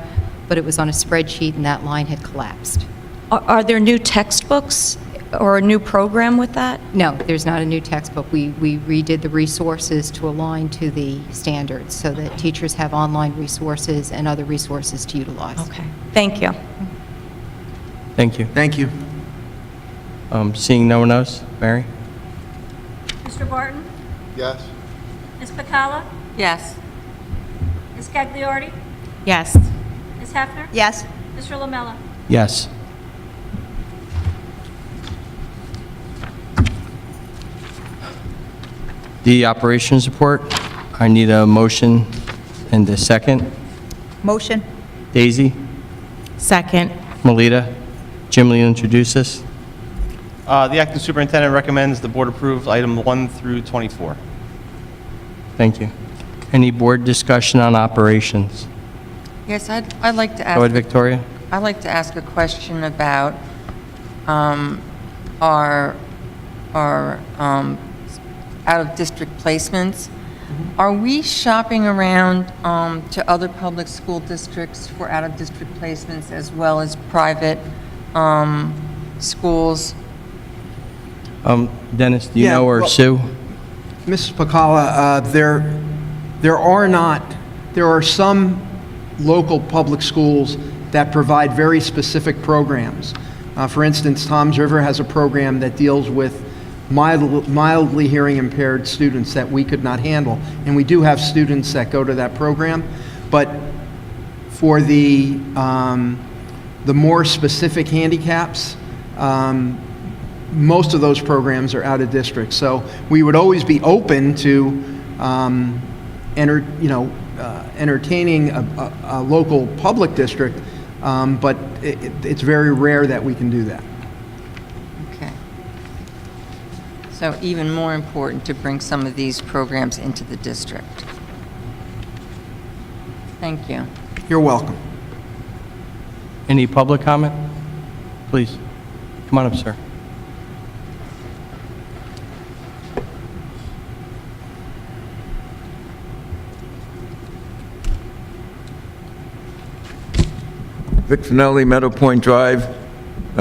H: but it was on a spreadsheet and that line had collapsed.
M: Are there new textbooks or a new program with that?
H: No, there's not a new textbook. We redid the resources to align to the standards so that teachers have online resources and other resources to utilize.
M: Okay, thank you.
K: Thank you.
F: Thank you.
K: Seeing no one else, Mary?
C: Mr. Barton?
J: Yes.
C: Ms. Pacala?
E: Yes.
C: Ms. Gagliardi?
H: Yes.
C: Ms. Hefner?
L: Yes.
C: Mr. Lamella?
K: Yes. The operations report. I need a motion and a second.
L: Motion.
K: Daisy,
M: Second.
K: Melita, Jim, will you introduce this?
A: The acting superintendent recommends the board approve item 1 through 24.
K: Thank you. Any board discussion on operations?
E: Yes, I'd like to
K: Go ahead,
E: ask,
K: Victoria.
E: I'd like to ask a question about our out-of-district placements. Are we shopping around to other public school districts for out-of-district placements as well as private schools?
K: Dennis, do you
F: Yeah,
K: know, or
F: well-
K: Sue?
F: Mrs. Pacala, there are some local public schools that provide very specific programs. For instance, Toms River has a program that deals with mildly hearing impaired students that we could not handle. And we do have students that go to that program. But for the more specific handicaps, most of those programs are out of district. So we would always be open to entertaining a local public district, but it's very rare that we can do that.
E: Okay. So even more important to bring some of these programs into the district. Thank you.
F: You're welcome.
K: Any public comment? Please, come on up, sir.
L: Vic Finelli, Meadow Point Drive.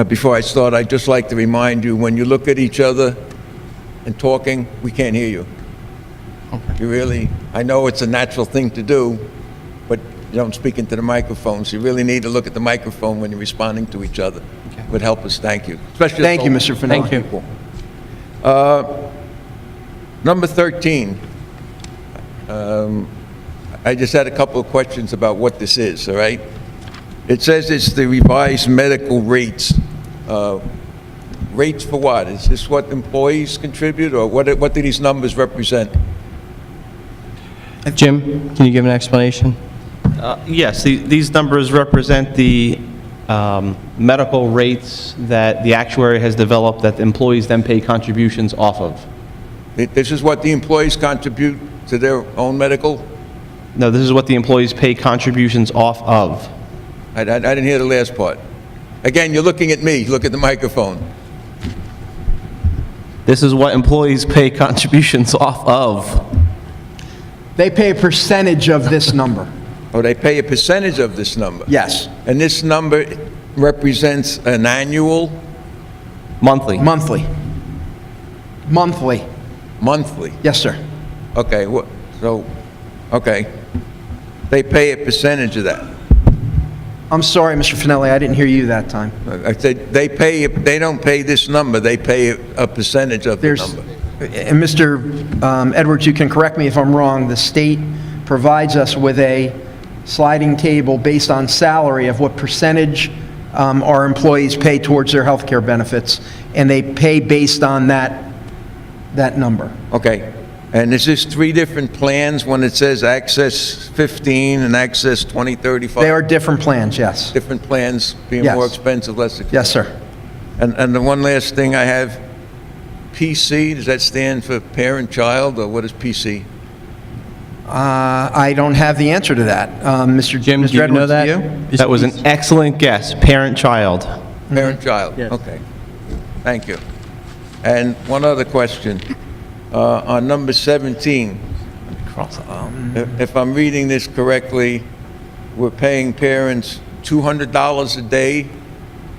L: Before I start, I'd just like to remind you, when you look at each other and talking, we can't hear you. You really, I know it's a natural thing to do, but you don't speak into the microphone, so you really need to look at the microphone when you're responding to each other. It would help us, thank you. Especially
F: Thank you, Mr. Finelli.
K: Thank you.
L: Number 13. I just had a couple of questions about what this is, all right? It says it's the revised medical rates. Rates for what? Is this what employees contribute, or what do these numbers represent?
K: Jim, can you give an explanation?
A: Yes, these numbers represent the medical rates that the actuary has developed that the employees then pay contributions off of.
L: This is what the employees contribute to their own medical?
A: No, this is what the employees pay contributions off of.
L: I didn't hear the last part. Again, you're looking at me. Look at the microphone.
A: This is what employees pay contributions off of.
F: They pay a percentage of this number.
L: Oh, they pay a percentage of this number?
F: Yes.
L: And this number represents an annual?
A: Monthly.
F: Monthly. Monthly.
L: Monthly?
F: Yes, sir.
L: Okay, okay. They pay a percentage of that?
F: I'm sorry, Mr. Finelli, I didn't hear you that time.
L: I said, they don't pay this number, they pay a percentage of the number.
F: And Mr. Edwards, you can correct me if I'm wrong, the state provides us with a sliding table based on salary of what percentage our employees pay towards their health care benefits, and they pay based on that number.
L: Okay. And is this 3 different plans when it says Access 15 and Access 2035?
F: They are different plans, yes.
L: Different plans being
F: Yes.
L: more expensive, less expensive?
F: Yes, sir.
L: And the one last thing I have, PC, does that stand for parent-child, or what is PC?
F: I don't have the answer to that. Mr.
K: Jim, do you know
F: Edwards,
K: that?
F: do you?
K: Is-
A: That was an excellent guess, parent-child.
L: Parent-child?
K: Yes.
L: Okay. Thank you. And one other question. On number 17, if I'm reading this correctly, we're paying parents $200 a day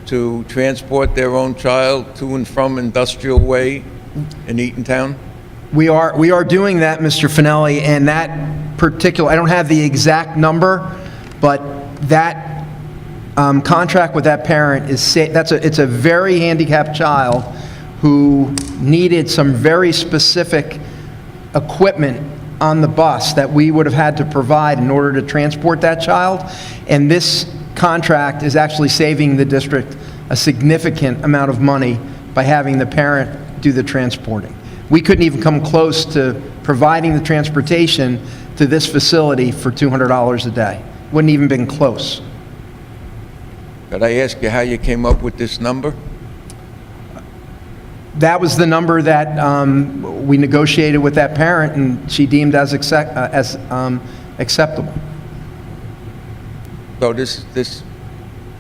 L: to transport their own child to and from Industrial Way in Eatontown?
F: We are doing that, Mr. Finelli, and that particular, I don't have the exact number, but that contract with that parent it's a very handicapped child who needed some very specific equipment on the bus that we would have had to provide in order to transport that child. And this contract is actually saving the district a significant amount of money by having the parent do the transporting. We couldn't even come close to providing the transportation to this facility for $200 a day. Wouldn't even been close.
L: Could I ask you how you came up with this number?
F: That was the number that we negotiated with that parent, and she deemed as acceptable.
L: So this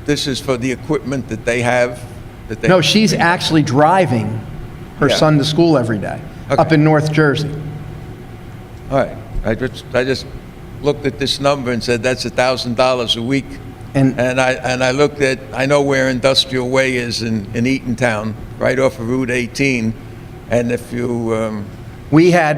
L: is for the equipment that they have? That they
F: No, she's actually driving her
L: Yeah.
F: son to school every day,
L: Okay.
F: up in North Jersey.
L: All right, I just looked at this number and said, that's $1,000 a week.
F: And
L: And I looked at, I know where Industrial Way is in Eatontown, right off of Route 18. And if you,
F: we had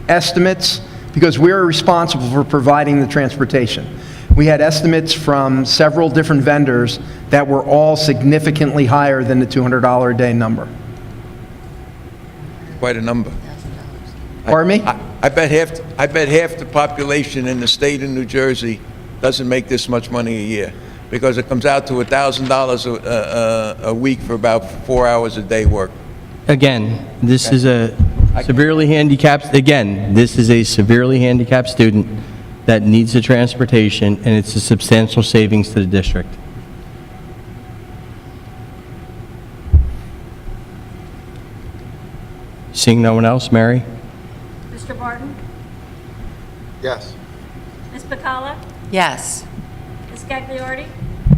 F: estimates, because we're responsible for providing the transportation. We had estimates from several different vendors that were all significantly higher than the $200 a day number.
L: quite a number.
F: Pardon me?
L: I bet half the population in the state of New Jersey doesn't make this much money a year, because it comes out to $1,000 a week for about 4 hours a day work.
K: Again, this is a severely handicapped student that needs the transportation, and it's a substantial savings to the district. Seeing no one else, Mary?
C: Mr. Barton?
J: Yes.
C: Ms. Bacala?
E: Yes.
C: Ms. Gagliardi?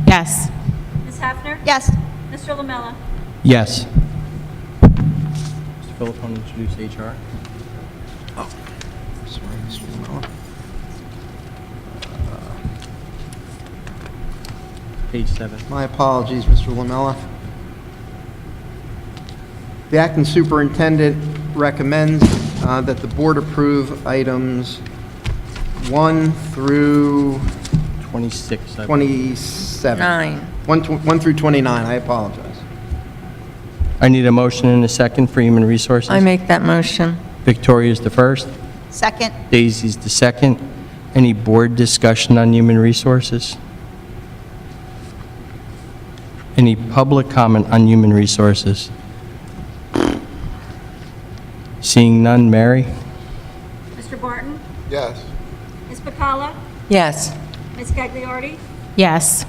H: Yes.
C: Ms. Hafner?
H: Yes.
C: Mr. Lamella?
K: Yes. Mr. Philip, want to introduce HR?
F: Sorry, Mr. Lamella.
K: Page 7.
F: My apologies, Mr. Lamella. The acting superintendent recommends that the board approve items 1 through
K: 26, I believe.
F: 27.
E: 9.
F: 1 through 29, I apologize.
K: I need a motion and a second for Human Resources.
E: I make that motion.
K: Victoria's the first.
H: Second.
K: Daisy's the second. Any board discussion on Human Resources? Any public comment on Human Resources? Seeing none, Mary?
C: Mr. Barton?
J: Yes.
C: Ms. Bacala?
E: Yes.
C: Ms. Gagliardi?
H: Yes.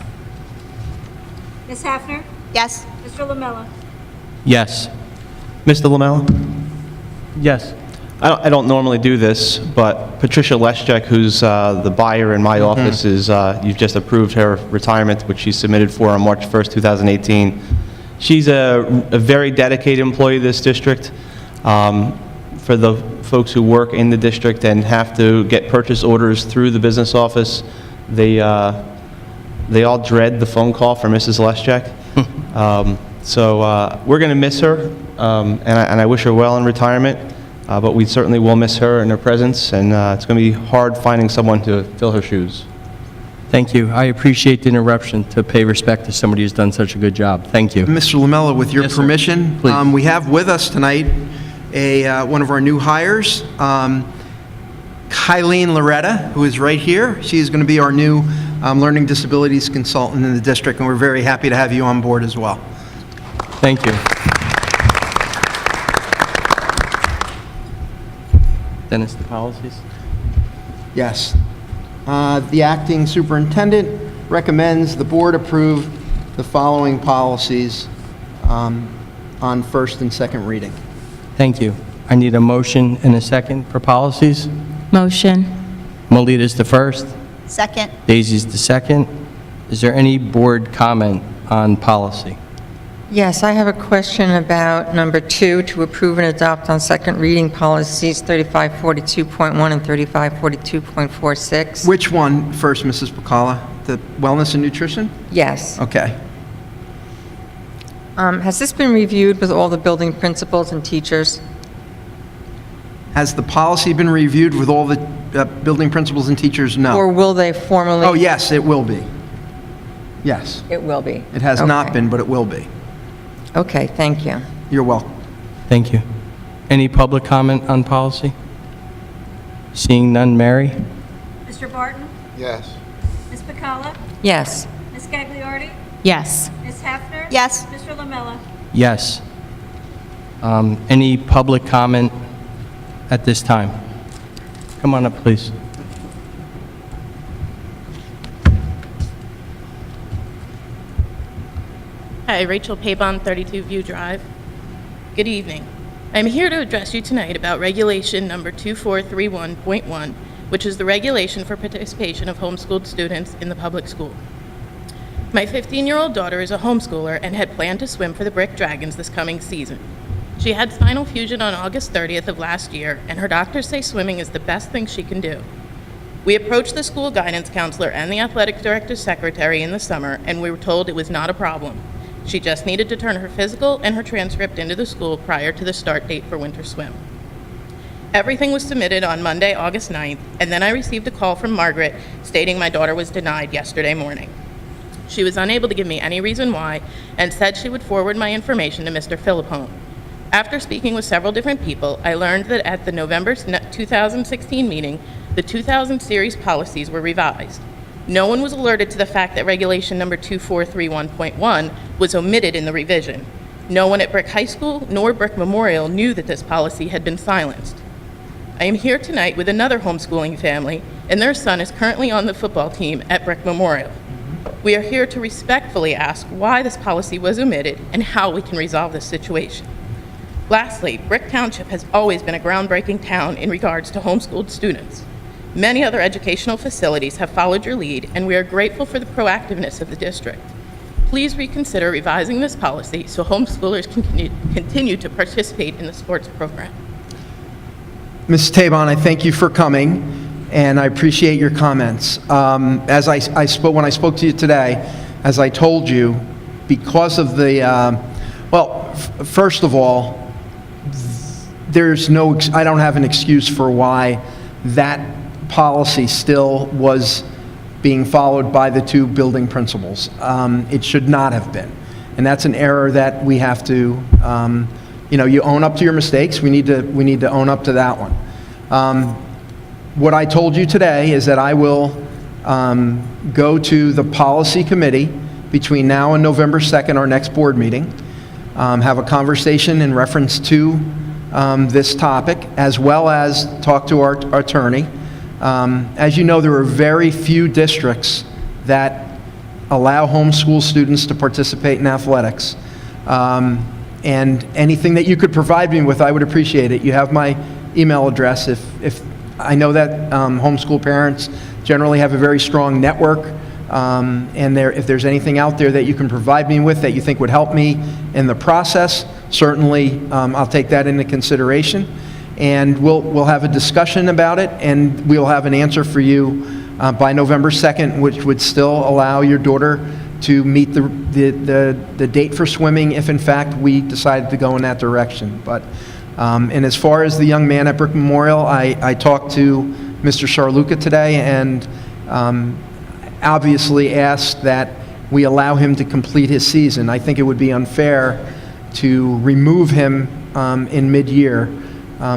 C: Ms. Hafner?
H: Yes.
C: Mr. Lamella?
K: Yes.
A: Mr. Lamella?
K: Yes.
A: I don't normally do this, but Patricia Leschek, who's the buyer in my office, is, you've just approved her retirement, which she submitted for on March 1st, 2018. She's a very dedicated employee of this district. For the folks who work in the district and have to get purchase orders through the business office, they all dread the phone call from Mrs. Leschek. So we're going to miss her, and I wish her well in retirement. But we certainly will miss her and her presence, and it's going to be hard finding someone to fill her shoes.
K: Thank you. I appreciate the interruption to pay respect to somebody who's done such a good job. Thank you.
F: Mr. Lamella, with your
K: Yes, sir.
F: permission,
K: Please.
F: we have with us tonight one of our new hires, Kylene Loretta, who is right here. She is going to be our new learning disabilities consultant in the district, and we're very happy to have you on board as well.
K: Thank you. Dennis, the policies?
F: Yes. The acting superintendent recommends the board approve the following policies on first and second reading.
K: Thank you. I need a motion and a second for policies.
H: Motion.
K: Melita's the first.
H: Second.
K: Daisy's the second. Is there any board comment on policy?
E: Yes, I have a question about number 2, to approve and adopt on second reading policies 3542.1 and 3542.46.
F: Which one first, Mrs. Bacala? The wellness and nutrition?
E: Yes.
F: Okay.
E: Has this been reviewed with all the building principals and teachers?
F: Has the policy been reviewed with all the building principals and teachers? No.
E: Or will they formally?
F: Oh, yes, it will be. Yes.
E: It will be.
F: It has not
E: Okay.
F: been, but it will be.
E: Okay, thank you.
F: You're welcome.
K: Thank you. Any public comment on policy? Seeing none, Mary?
C: Mr. Barton?
J: Yes.
C: Ms. Bacala?
E: Yes.
C: Ms. Gagliardi?
H: Yes.
C: Ms. Hafner?
H: Yes.
C: Mr. Lamella?
K: Yes. Any public comment at this time? Come on up, please.
N: Hi, Rachel Papon, 32 View Drive. Good evening. I'm here to address you tonight about Regulation Number 2431.1, which is the regulation for participation of homeschooled students in the public school. My 15-year-old daughter is a homeschooler and had planned to swim for the Brick Dragons this coming season. She had spinal fusion on August 30th of last year, and her doctors say swimming is the best thing she can do. We approached the school guidance counselor and the athletic director's secretary in the summer, and we were told it was not a problem. She just needed to turn her physical and her transcript into the school prior to the start date for winter swim. Everything was submitted on Monday, August 9th, and then I received a call from Margaret stating my daughter was denied yesterday morning. She was unable to give me any reason why and said she would forward my information to Mr. Philippone. After speaking with several different people, I learned that at the November 2016 meeting, the 2000 series policies were revised. No one was alerted to the fact that regulation number 2431.1 was omitted in the revision. No one at Brick High School nor Brick Memorial knew that this policy had been silenced. I am here tonight with another homeschooling family, and their son is currently on the football team at Brick Memorial. We are here to respectfully ask why this policy was omitted and how we can resolve this situation. Lastly, Brick Township has always been a groundbreaking town in regards to homeschooled students. Many other educational facilities have followed your lead, and we are grateful for the proactiveness of the district. Please reconsider revising this policy so homeschoolers can continue to participate in the sports program.
F: Ms. Tabon, I thank you for coming, and I appreciate your comments. As I spoke, when I spoke to you today, as I told you, because of the, first of all, I don't have an excuse for why that policy still was being followed by the two building principals. It should not have been. And that's an error that we have to, you own up to your mistakes. We need to own up to that one. What I told you today is that I will go to the policy committee between now and November 2nd, our next board meeting, have a conversation in reference to this topic, as well as talk to our attorney. As you know, there are very few districts that allow homeschool students to participate in athletics. And anything that you could provide me with, I would appreciate it. You have my email address. If I know that homeschool parents generally have a very strong network, and if there's anything out there that you can provide me with that you think would help me in the process, certainly I'll take that into consideration. And we'll have a discussion about it, and we'll have an answer for you by November 2nd, which would still allow your daughter to meet the date for swimming if, in fact, we decided to go in that direction. But, and as far as the young man at Brick Memorial, I talked to Mr. Charluca today and obviously asked that we allow him to complete his season. I think it would be unfair to remove him in mid-year.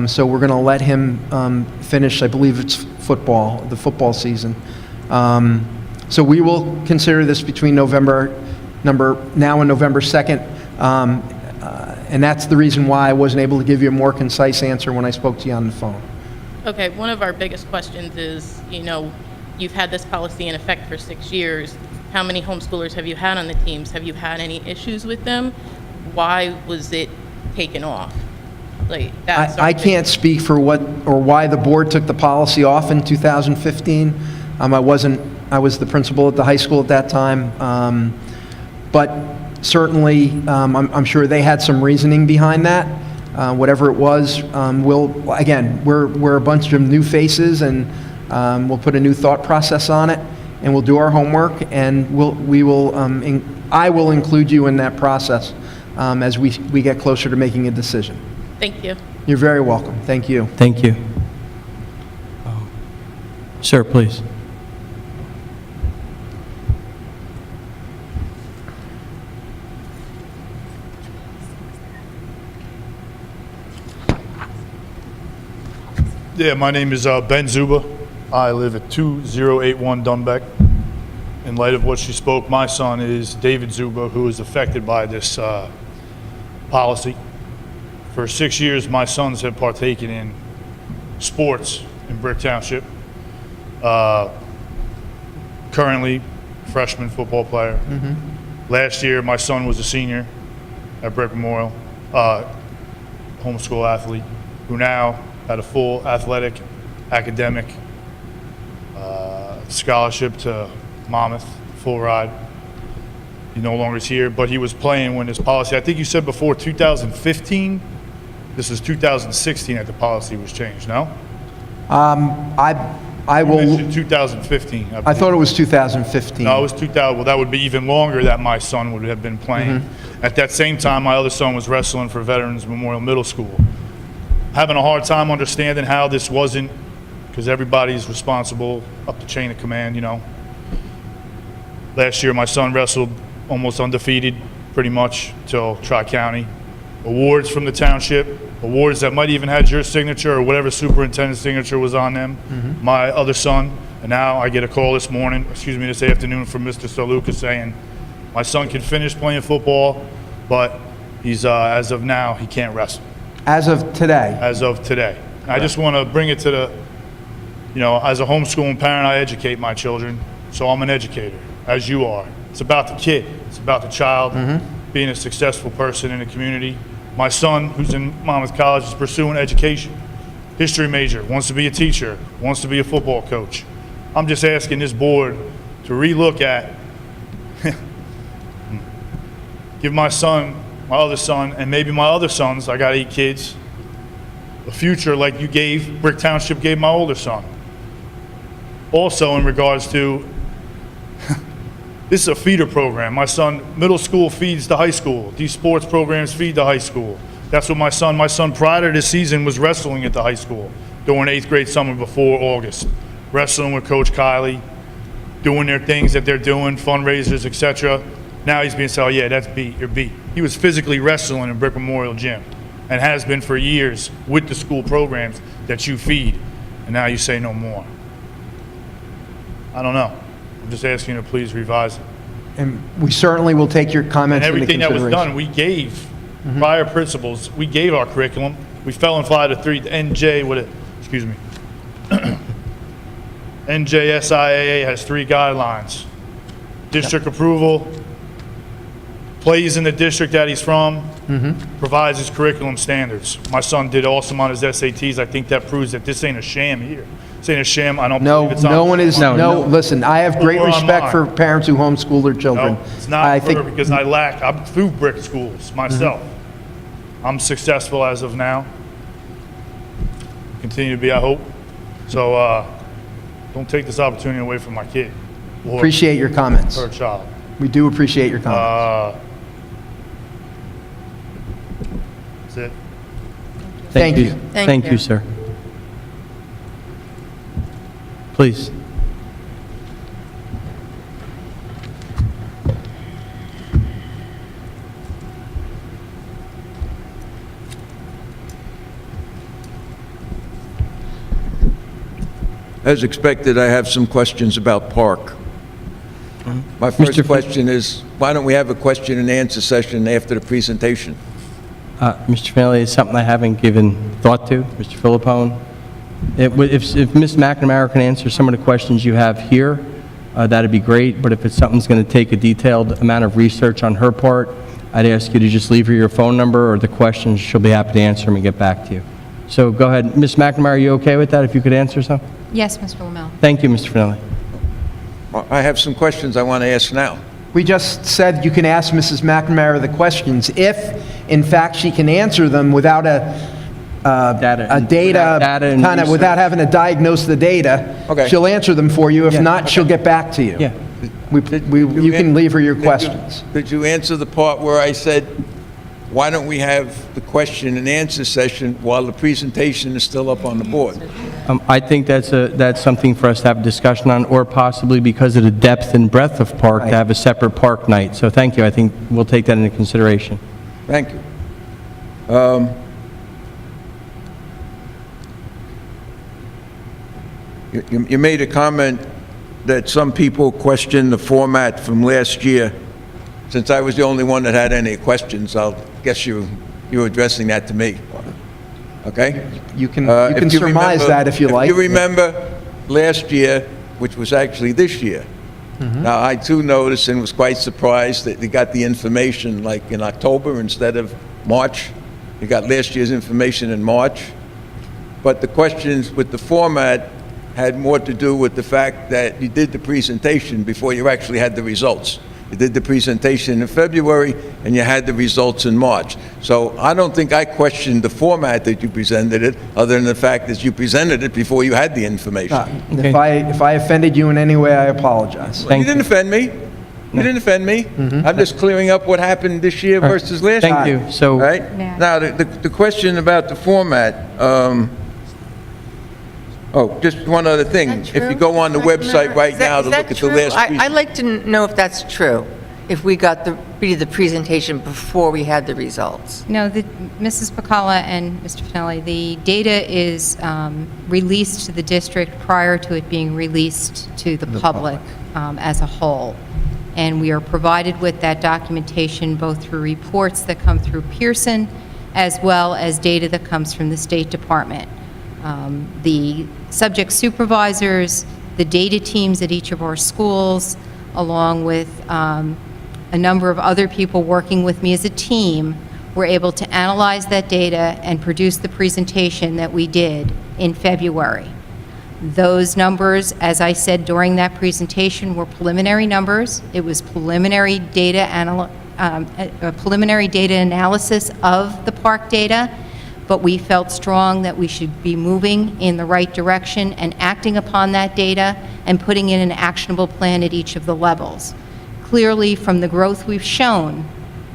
F: So we're going to let him finish, I believe it's the football season. So we will consider this between now and November 2nd. And that's the reason why I wasn't able to give you a more concise answer when I spoke to you on the phone.
N: Okay, one of our biggest questions is, you've had this policy in effect for 6 years. How many homeschoolers have you had on the teams? Have you had any issues with them? Why was it taken off?
F: I can't speak for what or why the board took the policy off in 2015. I was the principal at the high school at that time. But certainly, I'm sure they had some reasoning behind that. Whatever it was, we're a bunch of new faces, and we'll put a new thought process on it, and we'll do our homework, and I will include you in that process as we get closer to making a decision.
N: Thank you.
F: You're very welcome. Thank you.
K: Thank you. Sir, please.
O: Yeah, my name is Ben Zuba. I live at 2081 Dunbeck. In light of what she spoke, my son is David Zuba, who is affected by this policy. For 6 years, my sons have partaken in sports in Brick Township. Currently, freshman football player. Last year, my son was a senior at Brick Memorial, homeschool athlete, who now had a full athletic, academic scholarship to Monmouth, full ride. He no longer is here, but he was playing when this policy, I think you said before 2015 This is 2016 that the policy was changed, no?
F: I
O: You
F: will,
O: mentioned 2015.
F: I thought it was 2015.
O: No, it was 2000. Well, that would be even longer that my son would have been playing. At that same time, my other son was wrestling for Veterans Memorial Middle School. Having a hard time understanding how this wasn't, because everybody's responsible up the chain of command, you know. Last year, my son wrestled almost undefeated, pretty much, till Tri-County. Awards from the township, awards that might even had your signature or whatever superintendent's signature was on them. My other son, and now I get a call this afternoon from Mr. Saluka saying, my son can finish playing football, but he's, as of now, he can't wrestle.
F: As of today?
O: As of today. I just want to bring it to the, you know, as a homeschooling parent, I educate my children, so I'm an educator, as you are. It's about the kid, it's about the child, being a successful person in the community. My son, who's in Monmouth College, is pursuing education. History major, wants to be a teacher, wants to be a football coach. I'm just asking this board to relook at, give my son, my other son, and maybe my other sons, I got 8 kids, a future like you gave, Brick Township gave my older son. Also in regards to, this is a feeder program. My son, middle school feeds the high school. These sports programs feed the high school. That's what my son prior to this season was wrestling at the high school during 8th grade summer before August. Wrestling with Coach Kiley, doing their things that they're doing, fundraisers, etc. Now he's being said, oh yeah, that's beat, you're beat. He was physically wrestling in Brick Memorial Gym and has been for years with the school programs that you feed. And now you say no more. I don't know. I'm just asking you to please revise it.
F: And we certainly will take your
O: And
F: comments into
O: everything that was
F: consideration.
O: done, we gave prior principals, we gave our curriculum. We fell and fly to 3, NJSIAA has 3 guidelines. District approval, plays in the district that he's from, provides his curriculum standards. My son did awesome on his SATs. I think that proves that this ain't a sham here. This ain't a sham. I don't believe it's on.
F: No one is, listen, I have great
O: Or
F: respect for
O: online.
F: parents who homeschool their children.
O: No, it's not
F: I
O: fair because I'm through brick schools myself. I'm successful as of now. Continue to be, I hope. So don't take this opportunity away from my kid. Or
F: Appreciate your comments.
O: her child.
F: We do appreciate your comments.
O: That's it.
F: Thank you.
K: Thank you, sir. Please.
L: As expected, I have some questions about Park. My first question is, why don't we have a question and answer session after the presentation?
K: Mr. Finelli, it's something I haven't given thought to, Mr. Filippone. If Ms. McNamara can answer some of the questions you have here, that'd be great, but if it's something that's going to take a detailed amount of research on her part, I'd ask you to just leave her your phone number or the questions. She'll be happy to answer them and get back to you. So go ahead. Ms. McNamara, are you okay with that, if you could answer some?
H: Yes, Mr. Lamel.
K: Thank you, Mr. Finelli.
L: Well, I have some questions I want to ask now.
F: We just said you can ask Mrs. McNamara the questions if, in fact, she can answer them without
K: Data and
F: kind of without having to diagnose the data.
L: Okay.
F: She'll answer them for you. If
K: Yeah.
F: not, she'll get back to you.
K: Yeah.
F: You can leave her your questions.
L: Did you answer the part where I said, why don't we have the question and answer session while the presentation is still up on the board?
K: I think that's something for us to have a discussion on, or possibly because of the depth and breadth of Park, to have a separate Park night. So thank you. I think we'll take that into consideration.
L: Thank you. You made a comment that some people question the format from last year. Since I was the only one that had any questions, I'll guess you're addressing that to me. Okay?
F: You can
L: If you
F: surmise
L: remember-
F: that if you like.
L: If you remember last year, which was actually this year. Now, I too noticed and was quite surprised that they got the information like in October instead of March. You got last year's information in March. But the questions with the format had more to do with the fact that you did the presentation before you actually had the results. You did the presentation in February, and you had the results in March. So I don't think I questioned the format that you presented it, other than the fact that you presented it before you had the information.
F: If I offended you in any way, I apologize.
L: You didn't offend me. You didn't offend me. I'm just clearing up what happened this year versus last year.
K: Thank you. So,
L: Right?
H: Yeah.
L: Now, the question about the format, just one other thing.
E: Is that
L: If you
E: true?
L: go on the website right
E: Is that-
L: now
E: is
L: to
E: that
L: look at the
E: true?
L: last
E: I'd like to know if that's true, if we got the presentation before we had the results.
H: No, Mrs. Pacala and Mr. Finelli, the data is released to the district prior to it being released to the public as a whole. And we are provided with that documentation both through reports that come through Pearson as well as data that comes from the State Department. The subject supervisors, the data teams at each of our schools, along with a number of other people working with me as a team, were able to analyze that data and produce the presentation that we did in February. Those numbers, as I said during that presentation, were preliminary numbers. It was preliminary data analysis of the park data, but we felt strong that we should be moving in the right direction and acting upon that data and putting in an actionable plan at each of the levels. Clearly, from the growth we've shown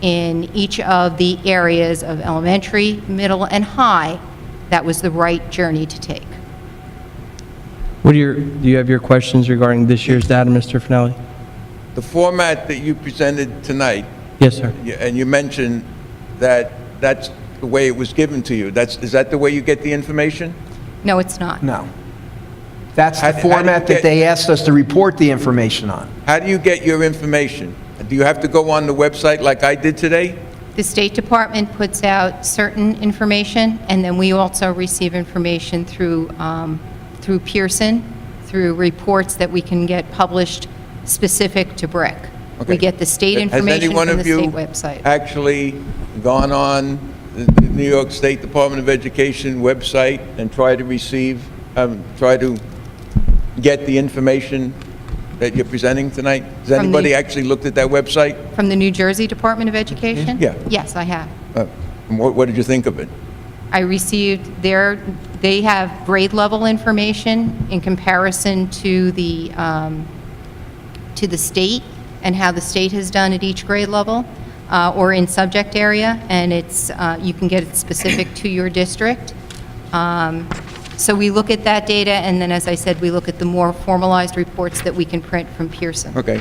H: in each of the areas of elementary, middle, and high, that was the right journey to take.
K: do you have your questions regarding this year's data, Mr. Finelli?
L: The format that you presented tonight,
K: Yes, sir.
L: and you mentioned that that's the way it was given to you. Is that the way you get the information?
H: No, it's not.
F: No. That's
L: How
F: the
L: do you
F: format that
L: get-
F: they asked us to report the information on.
L: How do you get your information? Do you have to go on the website like I did today?
H: The State Department puts out certain information, and then we also receive information through Pearson, through reports that we can get published specific to BRIC. We
L: Okay.
H: get the state
L: Has
H: information
L: any one
H: from the
L: of you
H: state website.
L: actually gone on the New York State Department of Education website and tried to get the information that you're presenting tonight? Has
H: From the-
L: anybody actually looked at that website?
H: From the New Jersey Department of Education?
L: Yeah.
H: Yes, I have.
L: And what did you think of it?
H: I received they have grade level information in comparison to the state and how the state has done at each grade level or in subject area, and you can get it specific to your district. So we look at that data, and then, as I said, we look at the more formalized reports that we can print from Pearson.
L: Okay.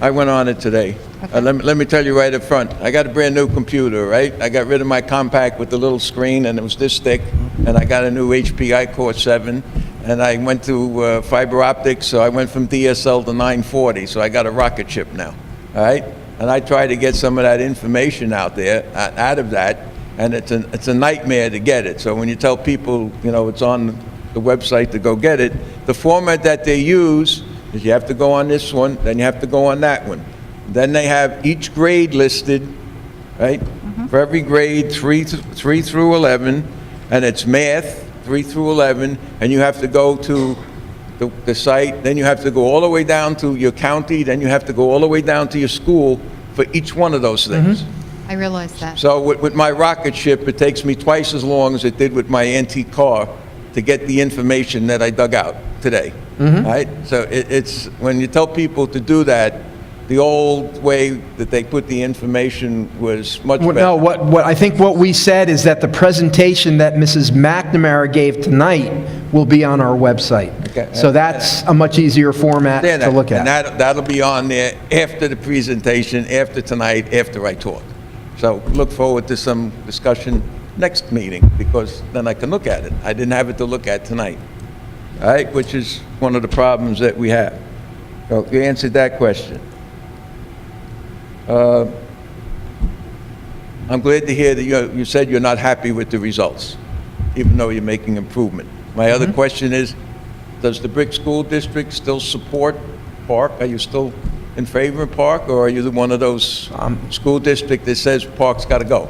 L: I went on it today. Let me tell you right up front, I got a brand-new computer, right? I got rid of my compact with the little screen, and it was this thick, and I got a new HP iCore 7, and I went to fiber optics, so I went from DSL to 940, so I got a rocket ship now, all right? And I try to get some of that information out there, out of that, and it's a nightmare to get it. So when you tell people, it's on the website to go get it, the format that they use is you have to go on this one, then you have to go on that one. Then they have each grade listed, right? For every grade, 3 through 11, and it's math, 3 through 11, and you have to go to the site, then you have to go all the way down to your county, then you have to go all the way down to your school for each one of those things.
H: I realize that.
L: So with my rocket ship, it takes me twice as long as it did with my antique car to get the information that I dug out today. Right? So it's when you tell people to do that, the old way that they put the information was much better.
F: No, what I think what we said is that the presentation that Mrs. McNamara gave tonight will be on our website.
L: Okay.
F: So that's a much easier format to look
L: And
F: at.
L: that'll be on there after the presentation, after tonight, after I talk. So look forward to some discussion next meeting, because then I can look at it. I didn't have it to look at tonight, all right, which is one of the problems that we have. So you answered that question. I'm glad to hear that you said you're not happy with the results, even though you're making improvement. My other question is, does the Brick School District still support Park? Are you still in favor of Park, or are you one of those school district that says Park's got to go?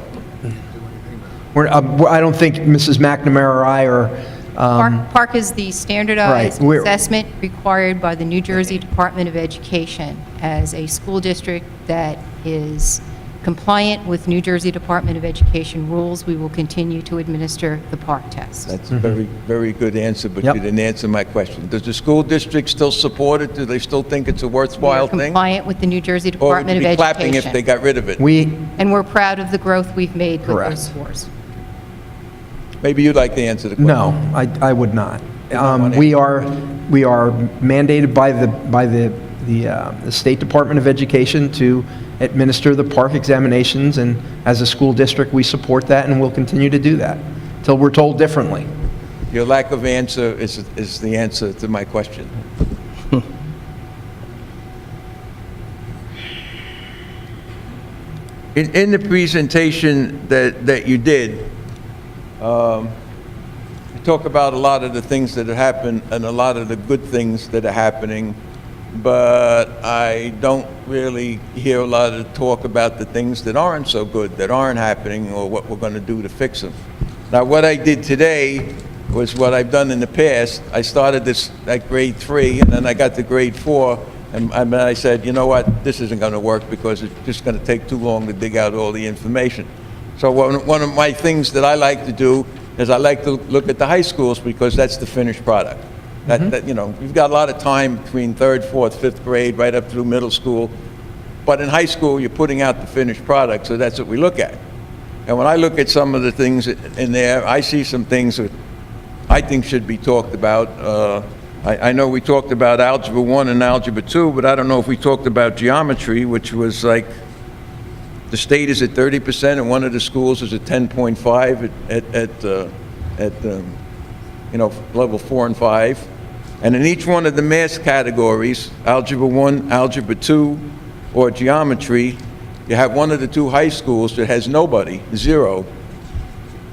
F: I don't think Mrs. McNamara or I are
H: Park is the standardized
F: Right, we're-
H: assessment required by the New Jersey Department of Education. As a school district that is compliant with New Jersey Department of Education rules, we will continue to administer the Park test.
L: That's a very, very good answer, but
F: Yep.
L: you didn't answer my question. Does the school district still support it? Do they still think it's a
H: We are
L: worthwhile thing?
H: compliant with the New Jersey
L: Or would
H: Department
L: you
H: of
L: be clapping if they
H: Education.
L: got rid of it?
H: And we're proud of the growth we've made with
F: Correct.
H: those scores.
L: Maybe you'd like to answer the question.
F: No, I would not.
L: wanna
F: We are mandated by the State Department of Education to administer the park examinations, and as a school district, we support that and will continue to do that until we're told differently.
L: Your lack of answer is the answer to my question. In the presentation that you did, you talk about a lot of the things that have happened and a lot of the good things that are happening, but I don't really hear a lot of talk about the things that aren't so good, that aren't happening, or what we're going to do to fix them. Now, what I did today was what I've done in the past. I started this at grade 3, and then I got to grade 4, and I said, you know what, this isn't going to work because it's just going to take too long to dig out all the information. So one of my things that I like to do is I like to look at the high schools because that's the finished product. That, you know, you've got a lot of time between 3rd, 4th, 5th grade, right up through middle school. But in high school, you're putting out the finished product, so that's what we look at. And when I look at some of the things in there, I see some things that I think should be talked about. I know we talked about Algebra 1 and Algebra 2, but I don't know if we talked about geometry, which was like, the state is at 30%, and one of the schools is at 10.5 at level 4 and 5. And in each one of the math categories, Algebra 1, Algebra 2, or geometry, you have one of the 2 high schools that has nobody, 0,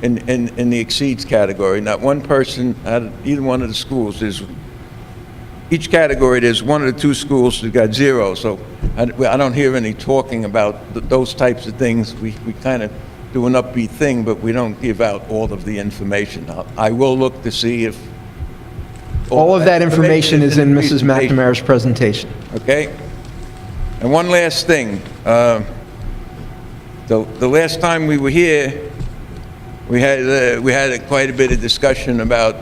L: in the exceeds category. Not one person out of either one of the schools. Each category, there's one of the 2 schools that got 0. So I don't hear any talking about those types of things. We kind of do an upbeat thing, but we don't give out all of the information. I will look to see if
F: All of that information is in Mrs. McNamara's presentation.
L: Okay? And one last thing. The last time we were here, we had quite a bit of discussion about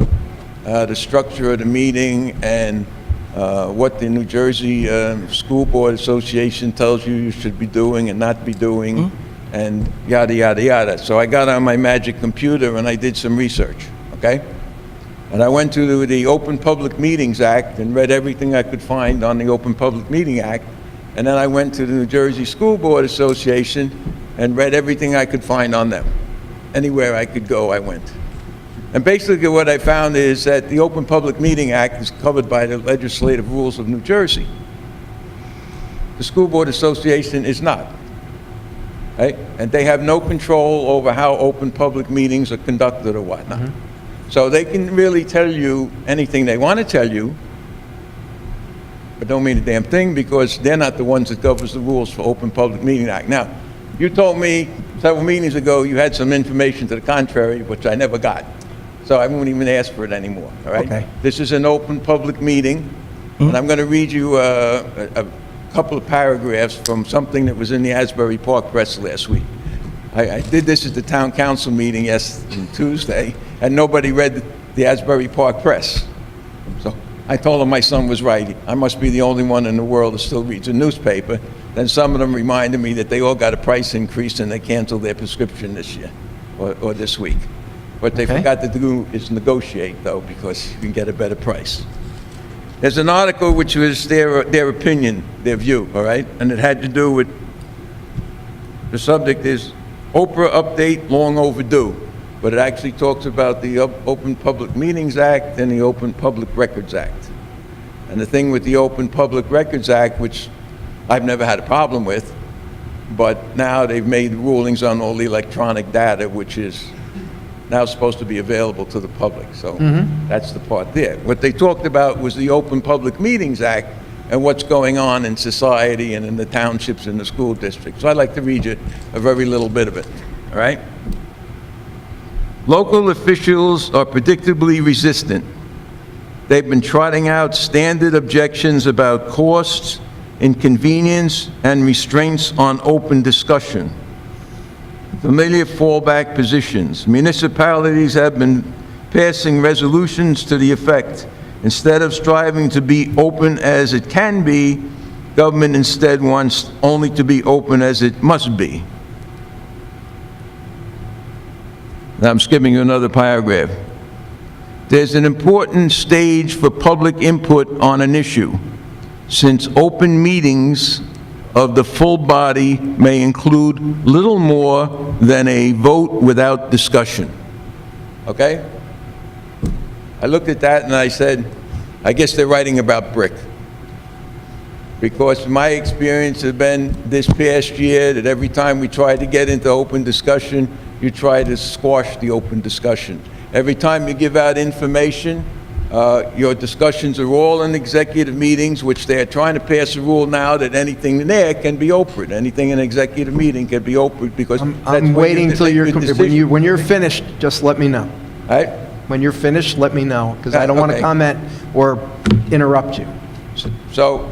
L: the structure of the meeting and what the New Jersey School Board Association tells you should be doing and not be doing, and yada, yada, yada. So I got on my magic computer and I did some research, okay? And I went to the Open Public Meetings Act and read everything I could find on the Open Public Meeting Act. And then I went to the New Jersey School Board Association and read everything I could find on them. Anywhere I could go, I went. And basically what I found is that the Open Public Meeting Act is covered by the legislative rules of New Jersey. The School Board Association is not. Right? And they have no control over how open public meetings are conducted or whatnot. So they can really tell you anything they want to tell you, but don't mean a damn thing because they're not the ones that governs the rules for Open Public Meeting Act. Now, you told me several meetings ago you had some information to the contrary, which I never got. So I won't even ask for it anymore, all right?
F: Okay.
L: This is an open public meeting, and I'm going to read you a couple of paragraphs from something that was in the Asbury Park Press last week. I did this at the town council meeting Tuesday, and nobody read the Asbury Park Press. So I told them my son was right. I must be the only one in the world that still reads a newspaper. Then some of them reminded me that they all got a price increase and they canceled their prescription this year, or this week. What they forgot to do is negotiate, though, because you can get a better price. There's an article which was their opinion, their view, all right? And it had to do with, the subject is Oprah update long overdue, but it actually talks about the Open Public Meetings Act and the Open Public Records Act. And the thing with the Open Public Records Act, which I've never had a problem with, but now they've made rulings on all the electronic data, which is now supposed to be available to the public. So that's the part there. What they talked about was the Open Public Meetings Act and what's going on in society and in the townships and the school districts. So I'd like to read you a very little bit of it, all right? Local officials are predictably resistant. They've been trotting out standard objections about costs, inconvenience, and restraints on open discussion. Familiar fallback positions. Municipalities have been passing resolutions to the effect, instead of striving to be open as it can be, government instead wants only to be open as it must be. Now I'm skipping another paragraph. There's an important stage for public input on an issue, since open meetings of the full body may include little more than a vote without discussion. Okay? I looked at that and I said, I guess they're writing about brick. Because my experience has been this past year that every time we try to get into open discussion, you try to squash the open discussion. Every time you give out information, your discussions are all in executive meetings, which they are trying to pass a rule now that anything in there can be open. Anything in an executive meeting can be open because
F: I'm waiting till when you're finished, just let me know.
L: All right?
F: When you're finished, let me know, because I don't want to
L: Okay.
F: comment or interrupt you.
L: So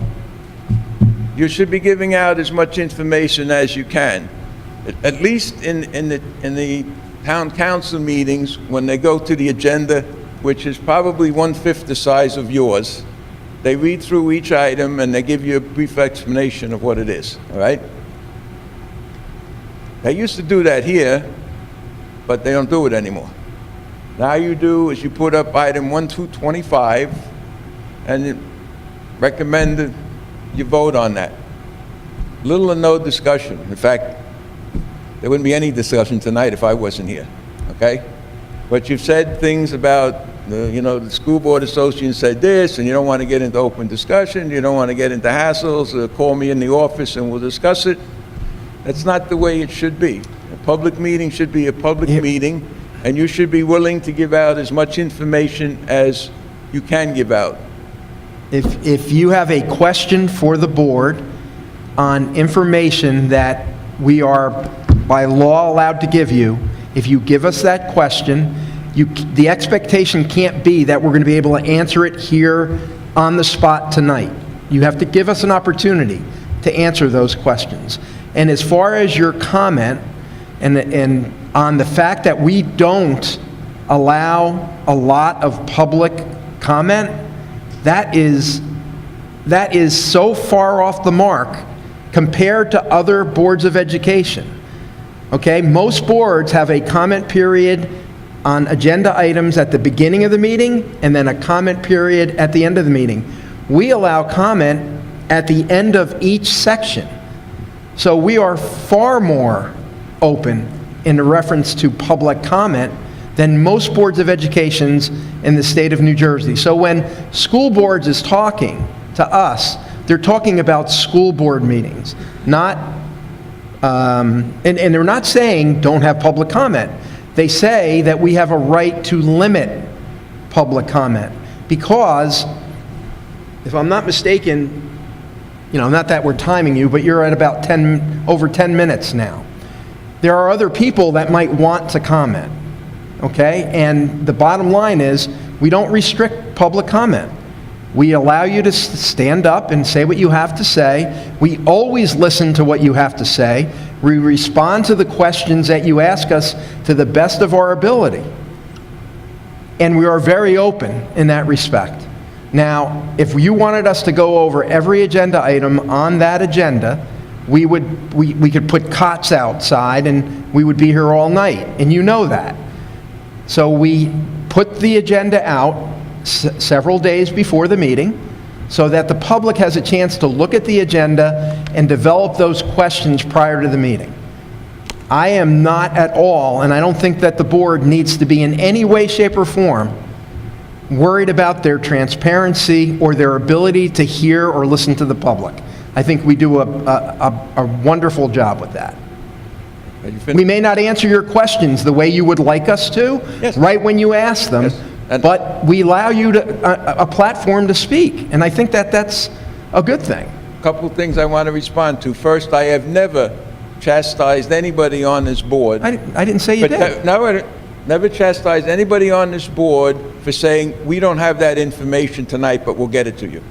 L: you should be giving out as much information as you can. At least in the town council meetings, when they go to the agenda, which is probably 1/5 the size of yours, they read through each item and they give you a brief explanation of what it is, all right? They used to do that here, but they don't do it anymore. Now you do is you put up item 1 through 25 and you recommend that you vote on that. Little or no discussion. In fact, there wouldn't be any discussion tonight if I wasn't here, okay? But you've said things about, the school board association said this, and you don't want to get into open discussion, you don't want to get into hassles, call me in the office and we'll discuss it. That's not the way it should be. A public meeting should be a public meeting, and you should be willing to give out as much information as you can give out.
F: If you have a question for the board on information that we are by law allowed to give you, if you give us that question, the expectation can't be that we're going to be able to answer it here on the spot tonight. You have to give us an opportunity to answer those questions. And as far as your comment, and on the fact that we don't allow a lot of public comment, that is so far off the mark compared to other boards of education. Okay, most boards have a comment period on agenda items at the beginning of the meeting and then a comment period at the end of the meeting. We allow comment at the end of each section. So we are far more open in reference to public comment than most boards of education in the state of New Jersey. So when school boards is talking to us, they're talking about school board meetings, not and they're not saying don't have public comment. They say that we have a right to limit public comment because, if I'm not mistaken, not that we're timing you, but you're at about over 10 minutes now. There are other people that might want to comment, okay? And the bottom line is we don't restrict public comment. We allow you to stand up and say what you have to say. We always listen to what you have to say. We respond to the questions that you ask us to the best of our ability. And we are very open in that respect. Now, if you wanted us to go over every agenda item on that agenda, we could put cots outside and we would be here all night, and you know that. So we put the agenda out several days before the meeting so that the public has a chance to look at the agenda and develop those questions prior to the meeting. I am not at all, and I don't think that the board needs to be in any way, shape, or form worried about their transparency or their ability to hear or listen to the public. I think we do a wonderful job with that. We may not answer your questions the way you would like us to, right when you ask them, but we allow you a platform to speak, and I think that that's a good thing.
L: A couple of things I want to respond to. First, I have never chastised anybody on this board.
F: I didn't say you did.
L: No, never chastised anybody on this board for saying, we don't have that information tonight, but we'll get it to you.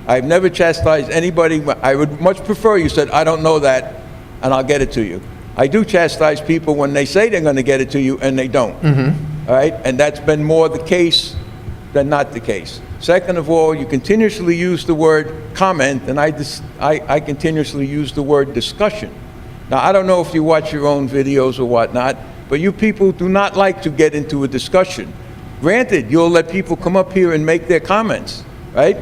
L: I've never chastised anybody. I would much prefer you said, I don't know that, and I'll get it to you. I do chastise people when they say they're going to get it to you, and they don't. All right? And that's been more the case than not the case. Second of all, you continuously use the word comment, and I continuously use the word discussion. Now, I don't know if you watch your own videos or whatnot, but you people do not like to get into a discussion. Granted, you'll let people come up here and make their comments, right?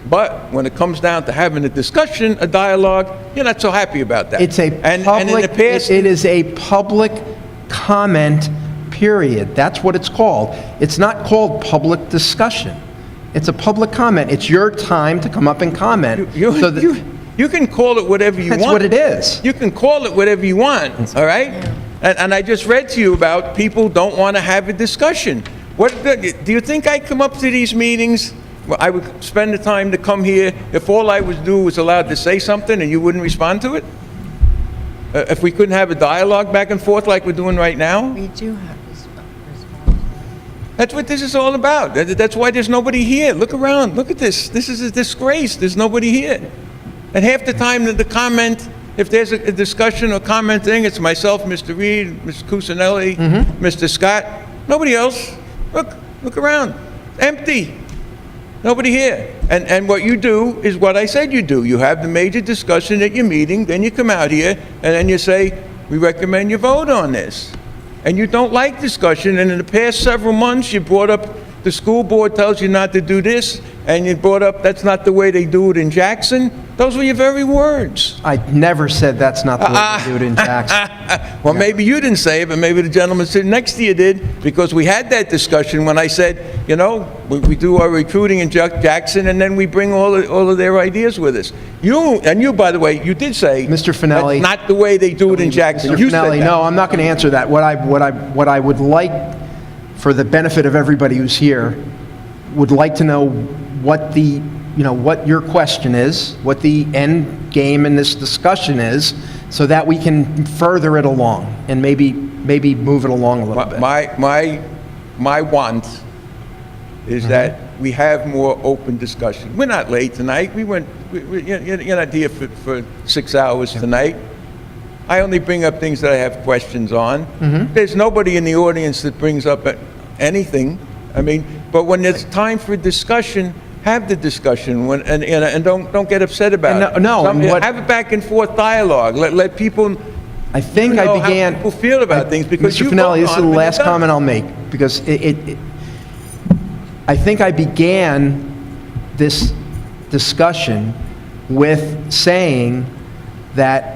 L: But when it comes down to having a discussion, a dialogue, you're not so happy about that.
F: It's a
L: and in
F: public,
L: the past,
F: it is a public comment period. That's what it's called. It's not called public discussion. It's a public comment. It's your time to come up and comment.
L: You can call it whatever you want.
F: That's what it is.
L: You can call it whatever you want, all right? And I just read to you about people don't want to have a discussion. Do you think I come up to these meetings? Well, I would spend the time to come here if all I would do was allowed to say something and you wouldn't respond to it? If we couldn't have a dialogue back and forth like we're doing right now?
E: We do have this.
L: That's what this is all about. That's why there's nobody here. Look around. Look at this. This is a disgrace. There's nobody here. And half the time the comment, if there's a discussion or comment thing, it's myself, Mr. Reed, Mr. Cusinelli, Mr. Scott. Nobody else. Look around. Empty. Nobody here. And what you do is what I said you do. You have the major discussion at your meeting, then you come out here, and then you say, we recommend you vote on this. And you don't like discussion, and in the past several months, you brought up the school board tells you not to do this, and you brought up that's not the way they do it in Jackson. Those were your very words.
F: I never said that's not the way to do it in Jackson.
L: Well, maybe you didn't say it, but maybe the gentleman sitting next to you did, because we had that discussion when I said, you know, we do our recruiting in Jackson, and then we bring all of their ideas with us. You, by the way, you did say,
F: Mr. Finelli,
L: that's not the way they do it in Jackson.
F: Mr.
L: You said
F: Finelli,
L: that.
F: no, I'm not going to answer that. What I would like, for the benefit of everybody who's here, would like to know what the, what your question is, what the end game in this discussion is, so that we can further it along and maybe move it along a little bit.
L: My want is that we have more open discussion. We're not late tonight. You're not here for 6 hours tonight. I only bring up things that I have questions on. There's nobody in the audience that brings up anything. I mean, but when it's time for discussion, have the discussion and don't get upset about it. Have a back and forth dialogue. Let people.
F: I think I began.
L: How people feel about things because
F: Mr.
L: you
F: Finelli, this is the
L: vote on it when
F: last
L: you're done.
F: comment I'll make, because I think I began this discussion with saying that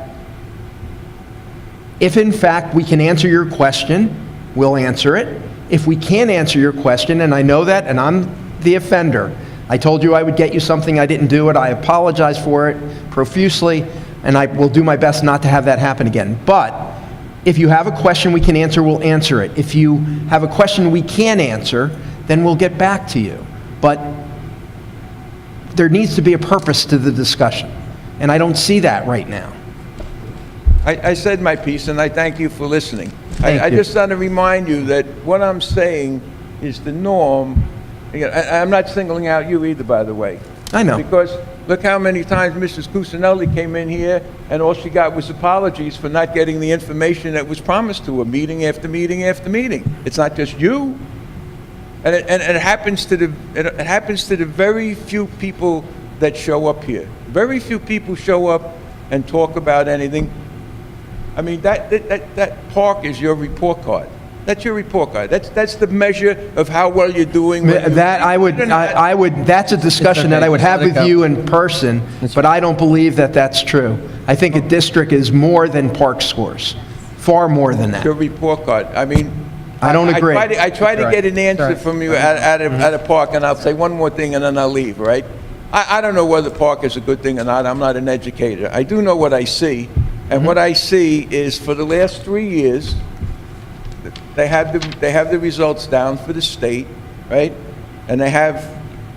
F: if in fact we can answer your question, we'll answer it. If we can't answer your question, and I know that, and I'm the offender, I told you I would get you something, I didn't do it, I apologize for it profusely, and I will do my best not to have that happen again. But if you have a question we can answer, we'll answer it. If you have a question we can't answer, then we'll get back to you. But there needs to be a purpose to the discussion, and I don't see that right now.
L: I said my piece, and I thank you for listening.
F: Thank
L: I
F: you.
L: just want to remind you that what I'm saying is the norm. I'm not singling out you either, by the way.
F: I know.
L: Because look how many times Mrs. Cusinelli came in here, and all she got was apologies for not getting the information that was promised to her, meeting after meeting after meeting. It's not just you. And it happens to the very few people that show up here. Very few people show up and talk about anything. I mean, that park is your report card. That's your report card. That's the measure of how well you're doing.
F: That's a discussion that I would have with you in person, but I don't believe that that's true. I think a district is more than park scores, far more than that.
L: Your report card. I mean,
F: I don't agree.
L: I try to get an answer from you at a park, and I'll say one more thing, and then I'll leave, right? I don't know whether park is a good thing or not. I'm not an educator. I do know what I see, and what I see is for the last 3 years, they have the results down for the state, right? And they have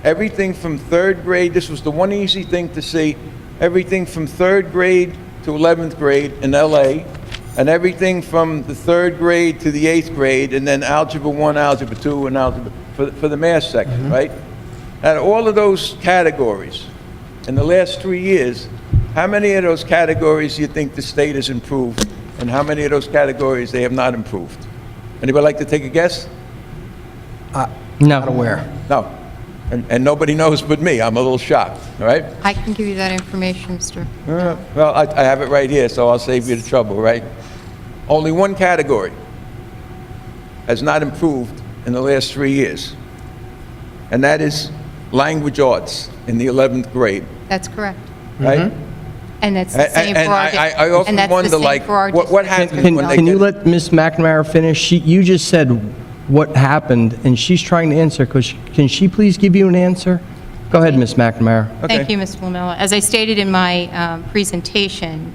L: everything from 3rd grade. This was the one easy thing to see. Everything from 3rd grade to 11th grade in LA, and everything from the 3rd grade to the 8th grade, and then Algebra 1, Algebra 2, and Algebra, for the math section, right? Out of all of those categories, in the last 3 years, how many of those categories do you think the state has improved, and how many of those categories they have not improved? Anybody like to take a guess?
K: No.
F: Not aware.
L: No. And nobody knows but me. I'm a little shocked, all right?
H: I can give you that information, Mr.
L: Well, I have it right here, so I'll save you the trouble, right? Only one category has not improved in the last 3 years, and that is language arts in the 11th grade,
H: That's correct.
L: right?
H: And that's the same for
L: And
H: our...
L: I often wonder, like, what happens when they
K: Can you
L: get...
K: let Ms. McNamara finish? You just said what happened, and she's trying to answer. Can she please give you an answer? Go ahead, Ms. McNamara.
H: Thank you, Mr. Lamella. As I stated in my presentation,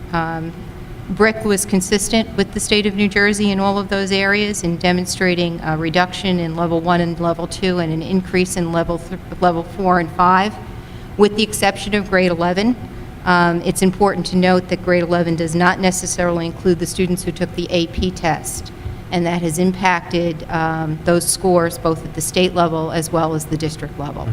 H: BRIC was consistent with the state of New Jersey in all of those areas in demonstrating a reduction in level 1 and level 2 and an increase in level 4 and 5, with the exception of grade 11. It's important to note that grade 11 does not necessarily include the students who took the AP test, and that has impacted those scores both at the state level as well as the district level.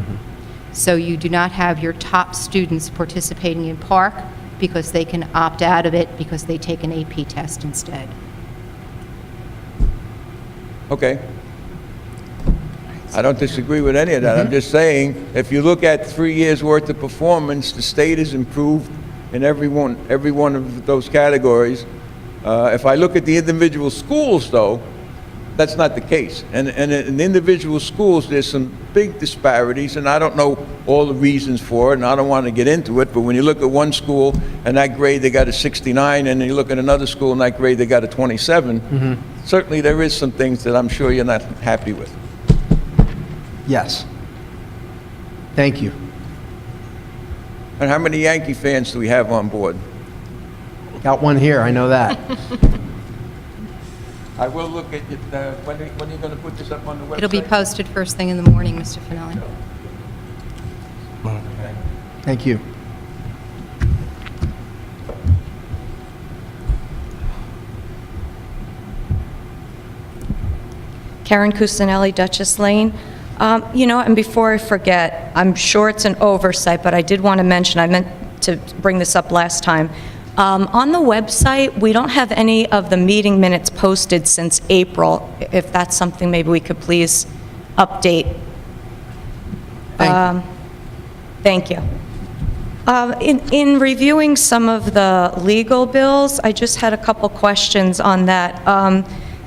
H: So you do not have your top students participating in PARC because they can opt out of it because they take an AP test instead.
L: Okay. I don't disagree with any of that. I'm just saying, if you look at 3 years' worth of performance, the state has improved in every one of those categories. If I look at the individual schools, though, that's not the case. And in individual schools, there's some big disparities, and I don't know all the reasons for it, and I don't want to get into it, but when you look at one school and that grade, they got a 69, and you look at another school and that grade, they got a 27, certainly there is some things that I'm sure you're not happy with.
F: Yes. Thank you.
L: And how many Yankee fans do we have on board?
F: Got one here, I know that.
L: I will look at it, when are you going to put this up on the website?
H: It'll be posted first thing in the morning, Mr. Finelli.
F: Thank you.
M: Karen Cusinelli, Duchess Lane. You know, and before I forget, I'm sure it's an oversight, but I did want to mention, I meant to bring this up last time. On the website, we don't have any of the meeting minutes posted since April. If that's something maybe we could please update. Thank you. In reviewing some of the legal bills, I just had a couple questions on that.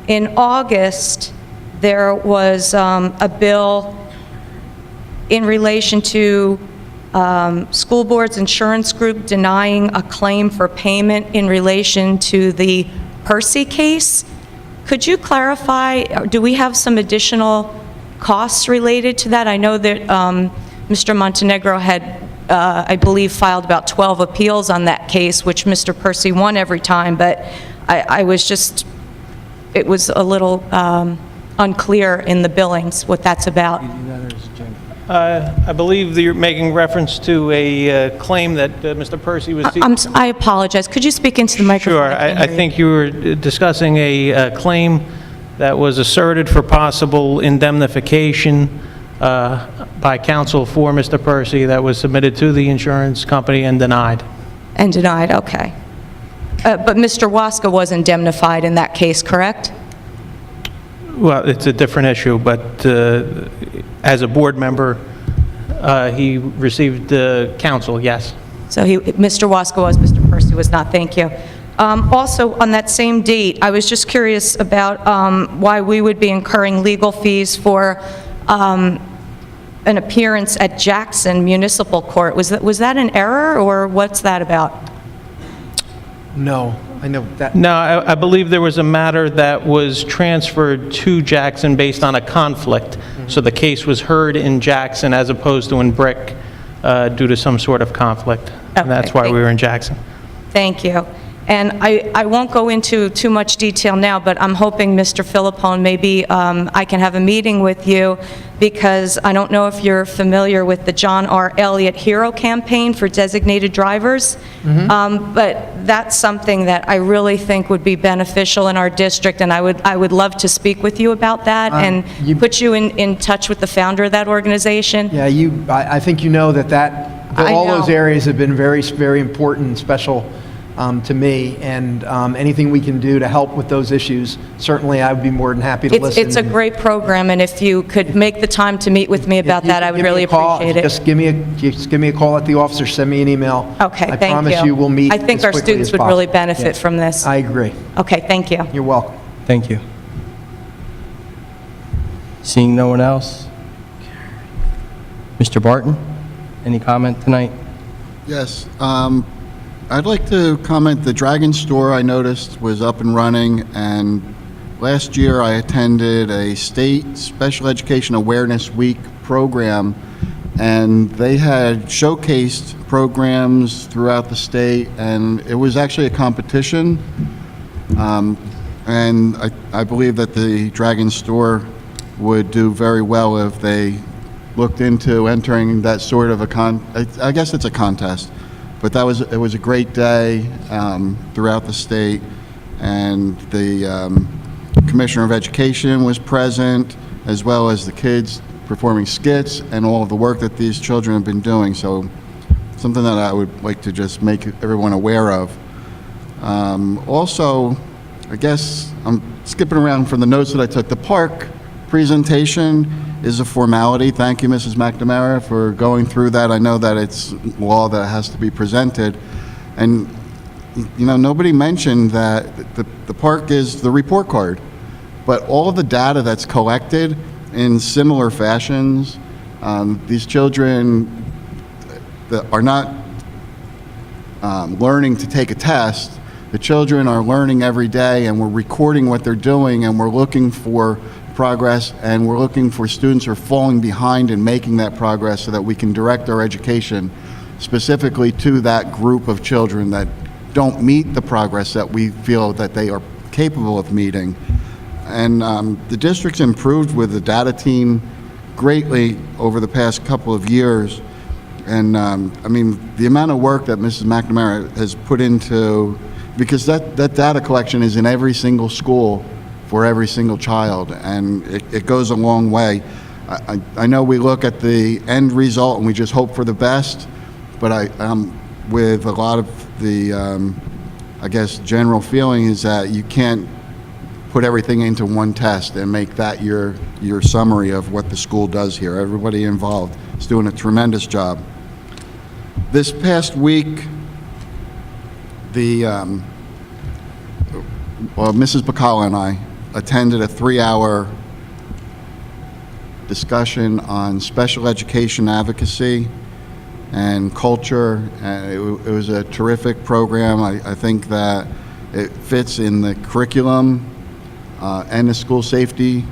M: In August, there was a bill in relation to School Board's Insurance Group denying a claim for payment in relation to the Percy case. Could you clarify, do we have some additional costs related to that? I know that Mr. Montenegro had, I believe, filed about 12 appeals on that case, which Mr. Percy won every time, but I was just, it was a little unclear in the billings what that's about.
P: I believe that you're making reference to a claim that Mr. Percy was...
M: I apologize. Could you speak into the microphone?
P: Sure. I think you were discussing a claim that was asserted for possible indemnification by counsel for Mr. Percy that was submitted to the insurance company and denied.
M: And denied, okay. But Mr. Waska was indemnified in that case, correct?
P: Well, it's a different issue, but as a board member, he received counsel, yes.
M: So Mr. Waska was, Mr. Percy was not, thank you. Also, on that same date, I was just curious about why we would be incurring legal fees for an appearance at Jackson Municipal Court. Was that an error, or what's that about?
F: No, I know that.
P: No, I believe there was a matter that was transferred to Jackson based on a conflict. So the case was heard in Jackson as opposed to in Brick due to some sort of conflict. And that's why we were in Jackson.
M: Thank you. And I won't go into too much detail now, but I'm hoping, Mr. Philippone, maybe I can have a meeting with you, because I don't know if you're familiar with the John R. Elliott Hero Campaign for designated drivers, but that's something that I really think would be beneficial in our district, and I would love to speak with you about that and put you in touch with the founder of that organization.
F: Yeah, I think you know that
M: I
F: all
M: know.
F: those areas have been very, very important and special to me, and anything we can do to help with those issues, certainly I would be more than happy to listen.
M: It's a great program, and if you could make the time to meet with me about that, I would really appreciate it.
F: Just give me a call at the office or send me an email.
M: Okay, thank you.
F: I promise you we'll meet
M: I think
F: as
M: our
F: quickly
M: students
F: as
M: would really
F: possible.
M: benefit
F: Yeah.
M: from this.
F: I agree.
M: Okay, thank you.
F: You're welcome.
K: Thank you. Seeing no one else? Mr. Barton, any comment tonight?
J: Yes. I'd like to comment, the Dragon Store I noticed was up and running, and last year I attended a state special education awareness week program, and they had showcased programs throughout the state, and it was actually a competition. And I believe that the Dragon Store would do very well if they looked into entering that sort of I guess it's a contest. But it was a great day throughout the state, and the Commissioner of Education was present, as well as the kids performing skits and all of the work that these children have been doing. So something that I would like to just make everyone aware of. Also, I guess I'm skipping around from the notes that I took. The park presentation is a formality. Thank you, Mrs. McNamara, for going through that. I know that it's law that has to be presented. And, you know, nobody mentioned that the park is the report card. But all of the data that's collected in similar fashions, these children that are not learning to take a test. The children are learning every day, and we're recording what they're doing, and we're looking for progress, and we're looking for students who are falling behind in making that progress so that we can direct our education specifically to that group of children that don't meet the progress that we feel that they are capable of meeting. And the district's improved with the data team greatly over the past couple of years. And I mean, the amount of work that Mrs. McNamara has put into, because that data collection is in every single school for every single child, and it goes a long way. I know we look at the end result and we just hope for the best, but with a lot of the, I guess, general feeling is that you can't put everything into one test and make that your summary of what the school does here. Everybody involved is doing a tremendous job. This past week, Mrs. Bacala and I attended a 3-hour discussion on special education advocacy and culture. And it was a terrific program. I think that it fits in the curriculum and the school safety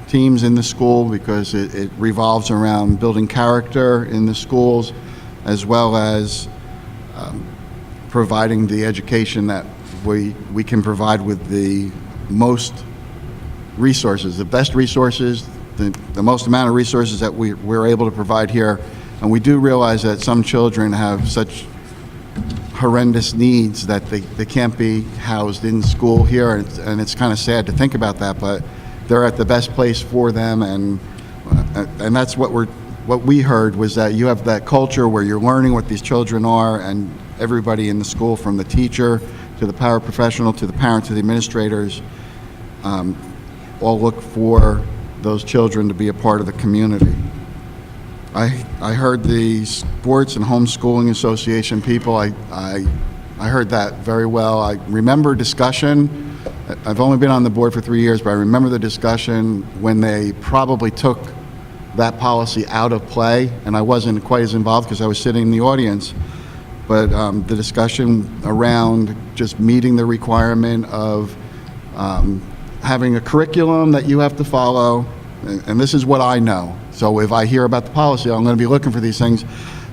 J: teams in the school, because it revolves around building character in the schools, as well as providing the education that we can provide with the most resources, the best resources, the most amount of resources that we're able to provide here. And we do realize that some children have such horrendous needs that they can't be housed in school here, and it's kind of sad to think about that, but they're at the best place for them, and that's what we heard, was that you have that culture where you're learning what these children are, and everybody in the school, from the teacher to the paraprofessional to the parent to the administrators, all look for those children to be a part of the community. I heard the Sports and Homeschooling Association people, I heard that very well. I remember discussion. I've only been on the board for 3 years, but I remember the discussion when they probably took that policy out of play, and I wasn't quite as involved because I was sitting in the audience. But the discussion around just meeting the requirement of having a curriculum that you have to follow, and this is what I know. So if I hear about the policy, I'm going to be looking for these things,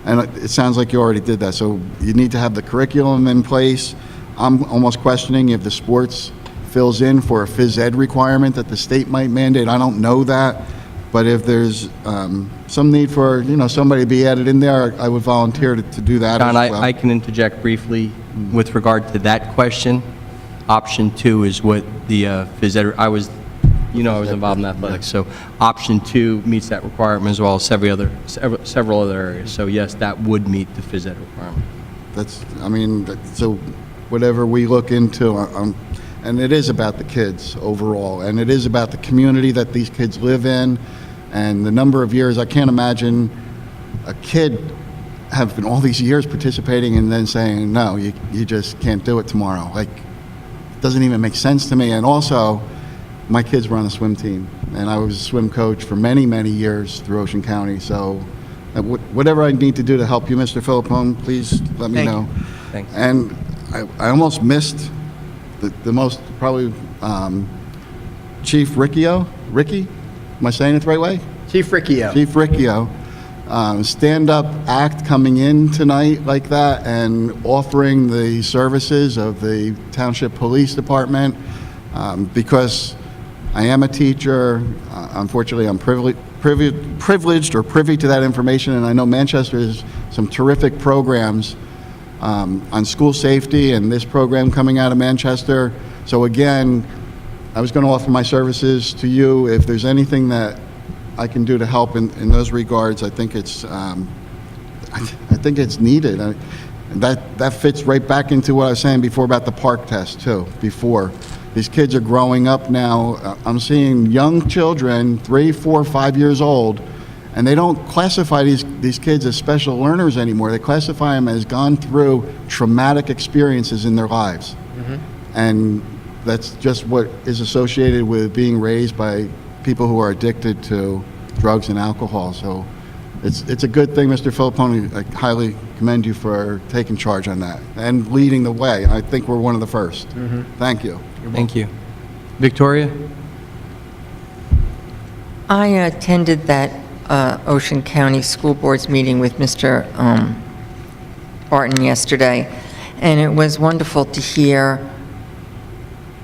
J: and it sounds like you already did that. So you need to have the curriculum in place. I'm almost questioning if the sports fills in for a phys ed requirement that the state might mandate. I don't know that, but if there's some need for, somebody to be added in there, I would volunteer to do that
K: John,
J: as well.
K: I can interject briefly with regard to that question. Option 2 is what the phys ed, I was involved in athletics, so option 2 meets that requirement as well as several other areas. So yes, that would meet the phys ed requirement.
J: So whatever we look into, and it is about the kids overall, and it is about the community that these kids live in, and the number of years. I can't imagine a kid having all these years participating and then saying, no, you just can't do it tomorrow. Like, it doesn't even make sense to me. And also, my kids were on the swim team, and I was a swim coach for many, many years through Ocean County. So whatever I need to do to help you, Mr. Philippone, please let me know.
K: Thanks.
J: And I almost missed the most, probably, Chief Riccio? Ricky? Am I saying it the right way?
F: Chief Riccio.
J: Chief Riccio. Stand-up act coming in tonight like that and offering the services of the Township Police Department, because I am a teacher. Unfortunately, I'm privileged or privy to that information, and I know Manchester has some terrific programs on school safety, and this program coming out of Manchester. So again, I was going to offer my services to you. If there's anything that I can do to help in those regards, I think it's needed. That fits right back into what I was saying before about the park test too. Before, these kids are growing up now. I'm seeing young children, 3, 4, 5 years old, and they don't classify these kids as special learners anymore. They classify them as gone through traumatic experiences in their lives. And that's just what is associated with being raised by people who are addicted to drugs and alcohol. So it's a good thing, Mr. Philippone. I highly commend you for taking charge on that and leading the way. I think we're one of the first. Thank you.
K: Thank you. Victoria?
E: I attended that Ocean County School Board's meeting with Mr. Barton yesterday, and it was wonderful to hear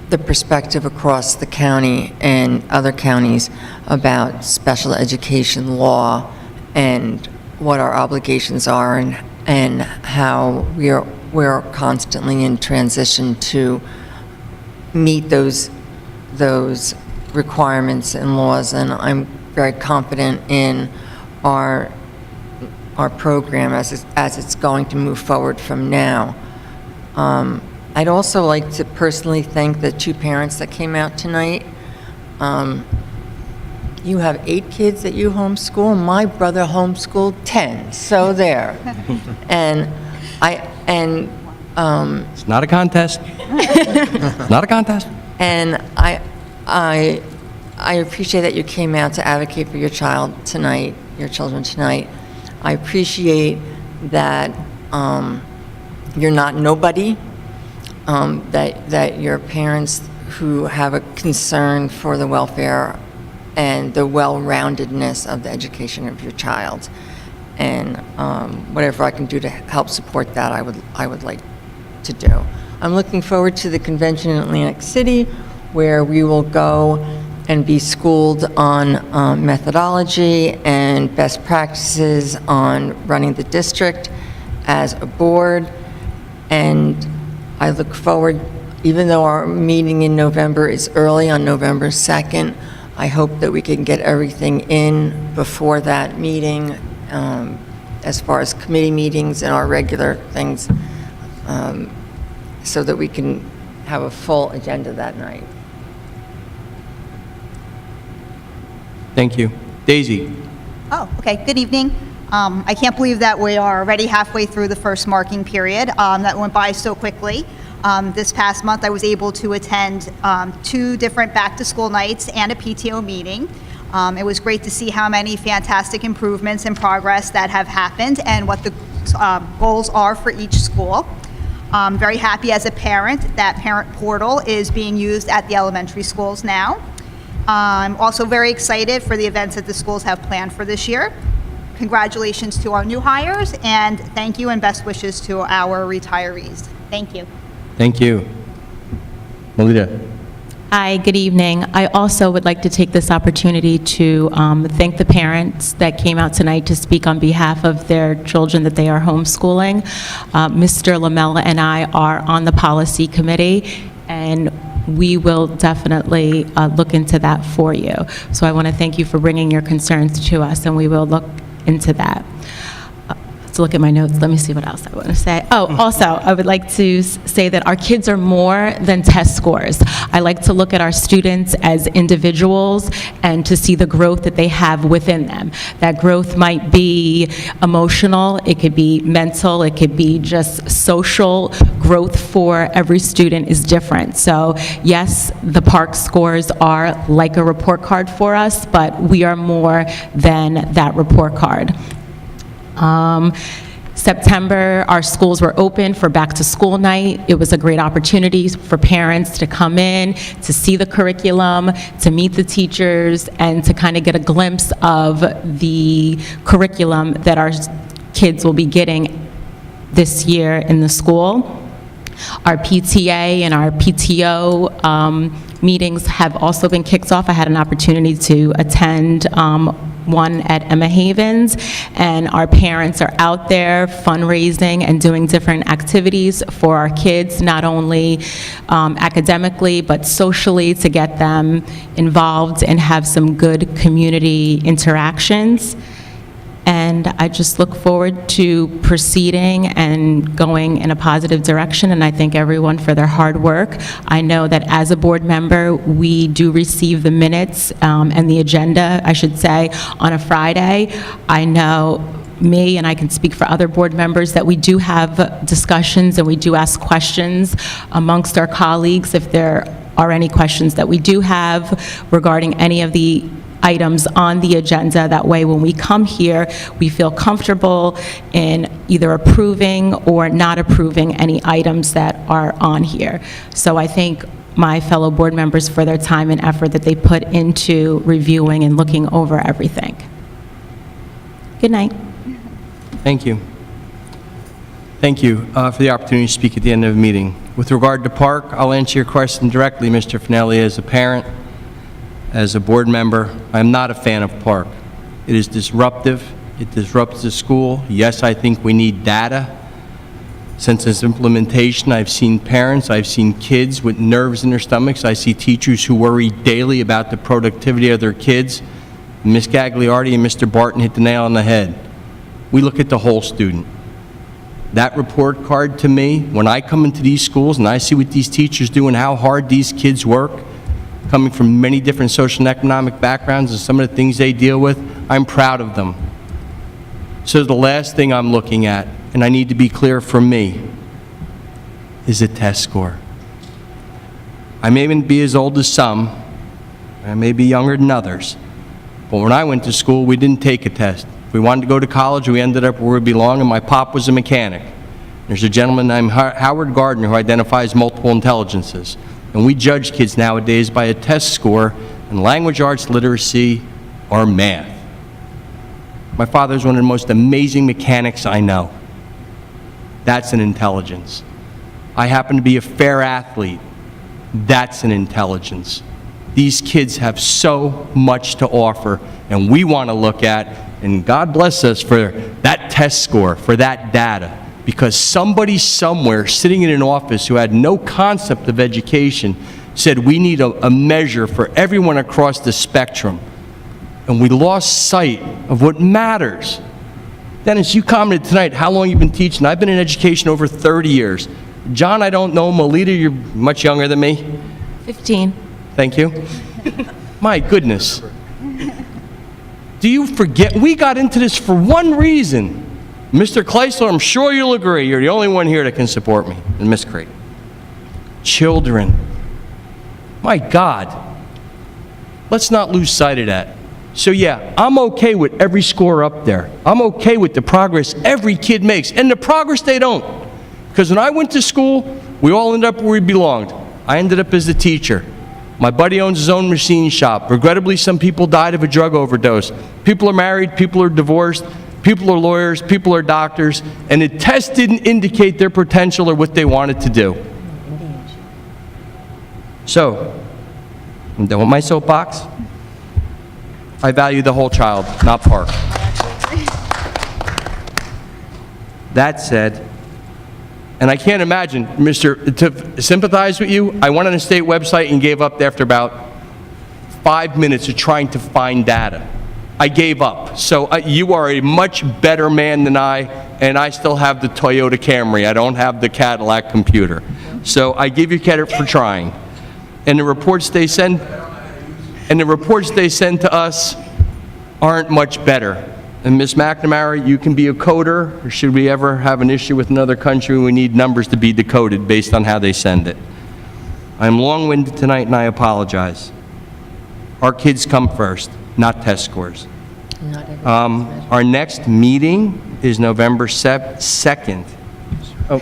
E: the perspective across the county and other counties about special education law and what our obligations are, and how we're constantly in transition to meet those requirements and laws. And I'm very confident in our program as it's going to move forward from now. I'd also like to personally thank the 2 parents that came out tonight. You have 8 kids that you homeschool. My brother homeschooled 10, so there.
K: It's not a contest. Not a contest.
E: And I appreciate that you came out to advocate for your child tonight, your children tonight. I appreciate that you're not nobody. That your parents who have a concern for the welfare and the well-roundedness of the education of your child, and whatever I can do to help support that, I would like to do. I'm looking forward to the convention in Atlantic City, where we will go and be schooled on methodology and best practices on running the district as a board. And I look forward, even though our meeting in November is early on November 2nd, I hope that we can get everything in before that meeting, as far as committee meetings and our regular things, so that we can have a full agenda that night.
K: Thank you. Daisy?
Q: Oh, okay. Good evening. I can't believe that we are already halfway through the first marking period. That went by so quickly. This past month, I was able to attend 2 different back-to-school nights and a PTO meeting. It was great to see how many fantastic improvements and progress that have happened and what the goals are for each school. I'm very happy as a parent that Parent Portal is being used at the elementary schools now. I'm also very excited for the events that the schools have planned for this year. Congratulations to our new hires, and thank you and best wishes to our retirees. Thank you.
K: Thank you. Melita.
R: Hi, good evening. I also would like to take this opportunity to thank the parents that came out tonight to speak on behalf of their children that they are homeschooling. Mr. Lamella and I are on the policy committee, and we will definitely look into that for you. So I want to thank you for bringing your concerns to us, and we will look into that. Let's look at my notes. Let me see what else I want to say. Oh, also, I would like to say that our kids are more than test scores. I like to look at our students as individuals and to see the growth that they have within them. That growth might be emotional, it could be mental, it could be just social. Growth for every student is different. So yes, the PARCC scores are like a report card for us, but we are more than that report card. September, our schools were open for back-to-school night. It was a great opportunity for parents to come in, to see the curriculum, to meet the teachers, and to kind of get a glimpse of the curriculum that our kids will be getting this year in the school. Our PTA and our PTO meetings have also been kicked off. I had an opportunity to attend one at Emma Havens, and our parents are out there fundraising and doing different activities for our kids, not only academically, but socially, to get them involved and have some good community interactions. And I just look forward to proceeding and going in a positive direction, and I thank everyone for their hard work. I know that as a board member, we do receive the minutes and the agenda, I should say, on a Friday. I know me, and I can speak for other board members, that we do have discussions and we do ask questions amongst our colleagues if there are any questions that we do have regarding any of the items on the agenda. That way, when we come here, we feel comfortable in either approving or not approving any items that are on here. So I thank my fellow board members for their time and effort that they put into reviewing and looking over everything. Good night.
K: Thank you. Thank you for the opportunity to speak at the end of the meeting. With regard to PARCC, I'll answer your question directly, Mr. Finelli. As a parent, as a board member, I'm not a fan of PARCC. It is disruptive. It disrupts the school. Yes, I think we need data. Since its implementation, I've seen parents, I've seen kids with nerves in their stomachs. I see teachers who worry daily about the productivity of their kids. Ms. Gagliardi and Mr. Barton hit the nail on the head. We look at the whole student. That report card, to me, when I come into these schools and I see what these teachers do and how hard these kids work, coming from many different social and economic backgrounds and some of the things they deal with, I'm proud of them. So the last thing I'm looking at, and I need to be clear for me, is a test score. I may even be as old as some, I may be younger than others, but when I went to school, we didn't take a test. If we wanted to go to college, we ended up where we belong, and my pop was a mechanic. There's a gentleman named Howard Gardner who identifies multiple intelligences. And we judge kids nowadays by a test score in language arts, literacy, or math. My father's one of the most amazing mechanics I know. That's an intelligence. I happen to be a fair athlete. That's an intelligence. These kids have so much to offer, and we want to look at, and God bless us for that test score, for that data. Because somebody somewhere sitting in an office who had no concept of education said we need a measure for everyone across the spectrum. And we lost sight of what matters. Dennis, you commented tonight how long you've been teaching. I've been in education over 30 years. John, I don't know. Melita, you're much younger than me.
R: 15.
K: Thank you. My goodness. Do you forget? We got into this for one reason. Mr. Kleisler, I'm sure you'll agree, you're the only one here that can support me, and Ms. Creighton. Children. My God. Let's not lose sight of that. So yeah, I'm okay with every score up there. I'm okay with the progress every kid makes, and the progress they don't. Because when I went to school, we all ended up where we belonged. I ended up as a teacher. My buddy owns his own machine shop. Regrettably, some people died of a drug overdose. People are married, people are divorced. People are lawyers, people are doctors, and the test didn't indicate their potential or what they wanted to do. So, I'm done with my soapbox. I value the whole child, not part. That said, and I can't imagine, to sympathize with you, I went on the state website and gave up after about 5 minutes of trying to find data. I gave up. So you are a much better man than I, and I still have the Toyota Camry. I don't have the Cadillac computer. So I give you credit for trying. And the reports they send, to us aren't much better. And Ms. McNamara, you can be a coder, or should we ever have an issue with another country, we need numbers to be decoded based on how they send it. I'm long-winded tonight, and I apologize. Our kids come first, not test scores. Our next meeting is November 2nd. Oh,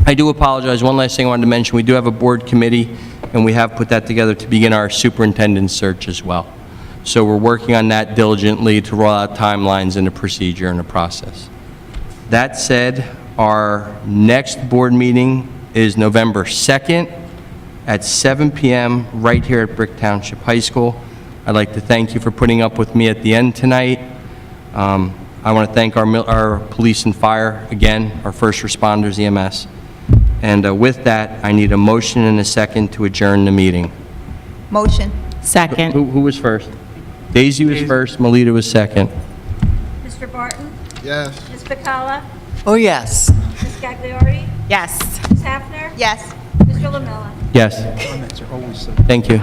K: I do apologize. One last thing I wanted to mention. We do have a board committee, and we have put that together to begin our superintendent search as well. So we're working on that diligently to roll out timelines and a procedure and a process. That said, our next board meeting is November 2nd at 7 p.m. right here at Brick Township High School. I'd like to thank you for putting up with me at the end tonight. I want to thank our police and fire, again, our first responders, EMS. And with that, I need a motion and a second to adjourn the meeting.
Q: Motion.
R: Second.
K: Who was first? Daisy was first, Melita was second.
C: Mr. Barton?
J: Yes.
C: Ms. Bacala?
E: Oh, yes.
C: Ms. Gagliardi?
R: Yes.
C: Ms. Hafner?
Q: Yes.
C: Mr. Lamella?
K: Yes.
F: Comments are always so...
K: Thank you.